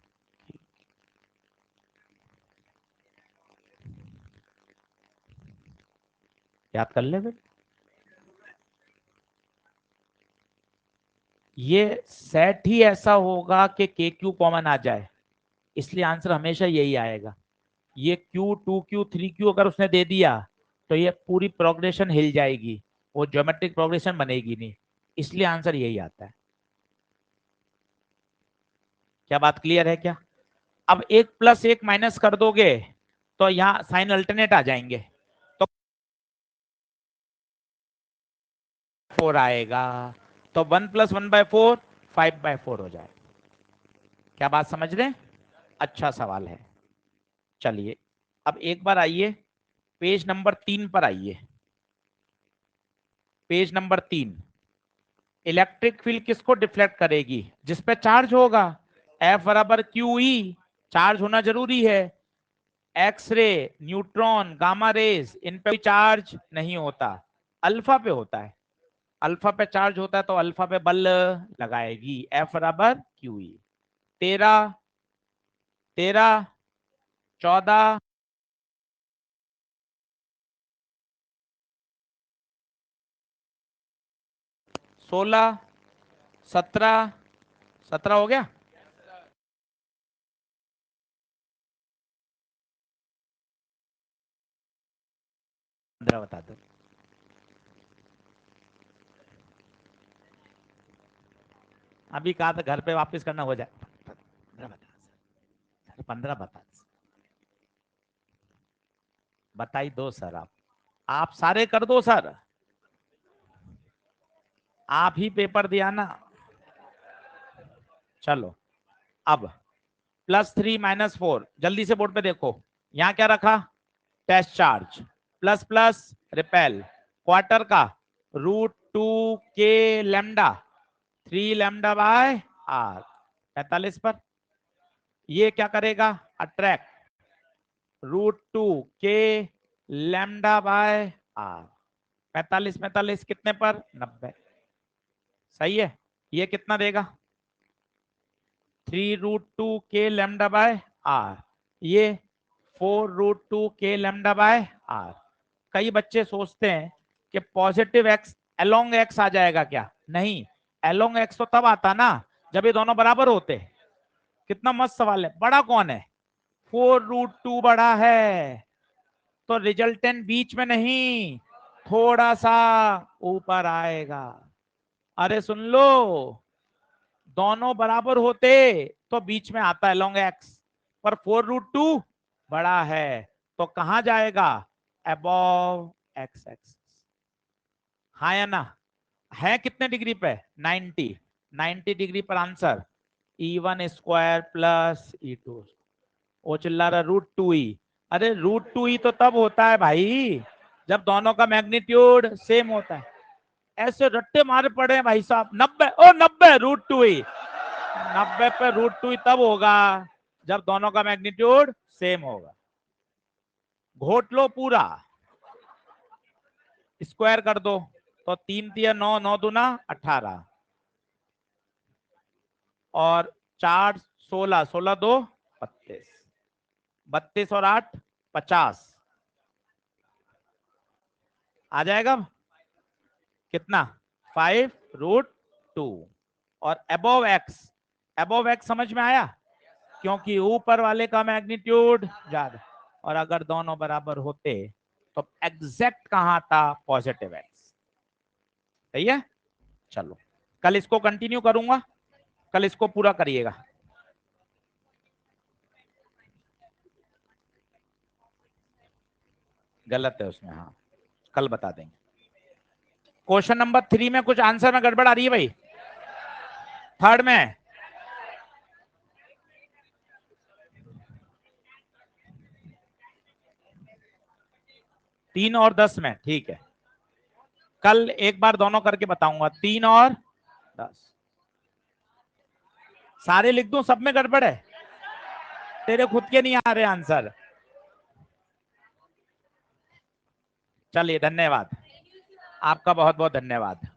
याद कर ले। ये सेट ही ऐसा होगा कि के क्यू कॉमन आ जाए, इसलिए आंसर हमेशा यही आएगा। ये क्यू 2Q 3Q अगर उसने दे दिया तो ये पूरी प्रोग्रेशन हिल जाएगी, वो ज्योमेट्रिक प्रोग्रेशन बनेगी नहीं, इसलिए आंसर यही आता है। क्या बात क्लियर है क्या? अब एक प्लस एक माइनस कर दोगे तो यहाँ साइन अल्टरनेट आ जाएंगे, तो 4 आएगा, तो 1 + 1/4 5/4 हो जाएगा। क्या बात समझ रहे हैं? अच्छा सवाल है। चलिए अब एक बार आइए पेज नंबर 3 पर आइए। पेज नंबर 3, इलेक्ट्रिक फील्ड किसको डिफ्लेक्ट करेगी? जिस पे चार्ज होगा। F बराबर QE, चार्ज होना जरूरी है। X ray, neutron, gamma rays, इन पे चार्ज नहीं होता, अल्फा पे होता है। अल्फा पे चार्ज होता है तो अल्फा पे बल लगाएगी। F बराबर QE। 13, 13, 14, 16, 17, 17 हो गया। बता दो। अभी कहा था घर पे वापस करना हो जाए। 15 बता, बताई दो सर। आप सारे कर दो सर, आप ही पेपर दिया ना। चलो अब +3 -4, जल्दी से बोर्ड पे देखो। यहां क्या रखा? Test charge, plus plus repel, quarter का √2 k λ, 3 λ/r, 45 पर। ये क्या करेगा? अट्रैक्ट, √2 k λ/r, 45 45 कितने पर? 90। सही है। ये कितना देगा? 3√2 k λ/r, ये 4√2 k λ/r। कई बच्चे सोचते हैं कि पॉजिटिव एक्स अलोंग एक्स आ जाएगा क्या? नहीं, अलोंग एक्स तो तब आता ना जब ये दोनों बराबर होते। कितना मस्त सवाल है। बड़ा कौन है? 4√2 बड़ा है, तो रिजल्टेंट बीच में नहीं, थोड़ा सा ऊपर आएगा। अरे सुन लो, दोनों बराबर होते तो बीच में आता है लॉन्ग एक्स, पर 4√2 बड़ा है तो कहां जाएगा? Above x x. हाँ या ना? है कितने डिग्री पे? 90, 90 डिग्री पर आंसर E1² + E2। वो चिल्ला रहा √2E। अरे √2E तो तब होता है भाई जब दोनों का मैग्नीट्यूड सेम होता है। ऐसे रट्टे मारे पड़े हैं भाई साहब। 90, ओ 90 √2E, 90 पे √2 तब होगा जब दोनों का मैग्नीट्यूड सेम होगा। घोट लो पूरा, स्क्वायर कर दो, तो 3 × 9, 9 दूना 18, और 4 16, 16 2 32, 32 और 8 50 आ जाएगा। कितना? 5√2। और अबव एक्स, अबव एक्स समझ में आया? क्योंकि ऊपर वाले का मैग्नीट्यूड ज्यादा, और अगर दोनों बराबर होते तो एग्जैक्ट कहां था? Positive x. सही है। चलो कल इसको कंटिन्यू करूंगा, कल इसको पूरा करिएगा। गलत है उसमें, हाँ कल बता देंगे। क्वेश्चन नंबर 3 में कुछ आंसर में गड़बड़ आ रही है भाई? थर्ड में? तीन और 10 में, ठीक है। कल एक बार दोनों करके बताऊंगा, 3 और 10। सारे लिख दूं, सब में गड़बड़ है? तेरे खुद के नहीं आ रहे आंसर। चलिए धन्यवाद, आपका बहुत बहुत धन्यवाद।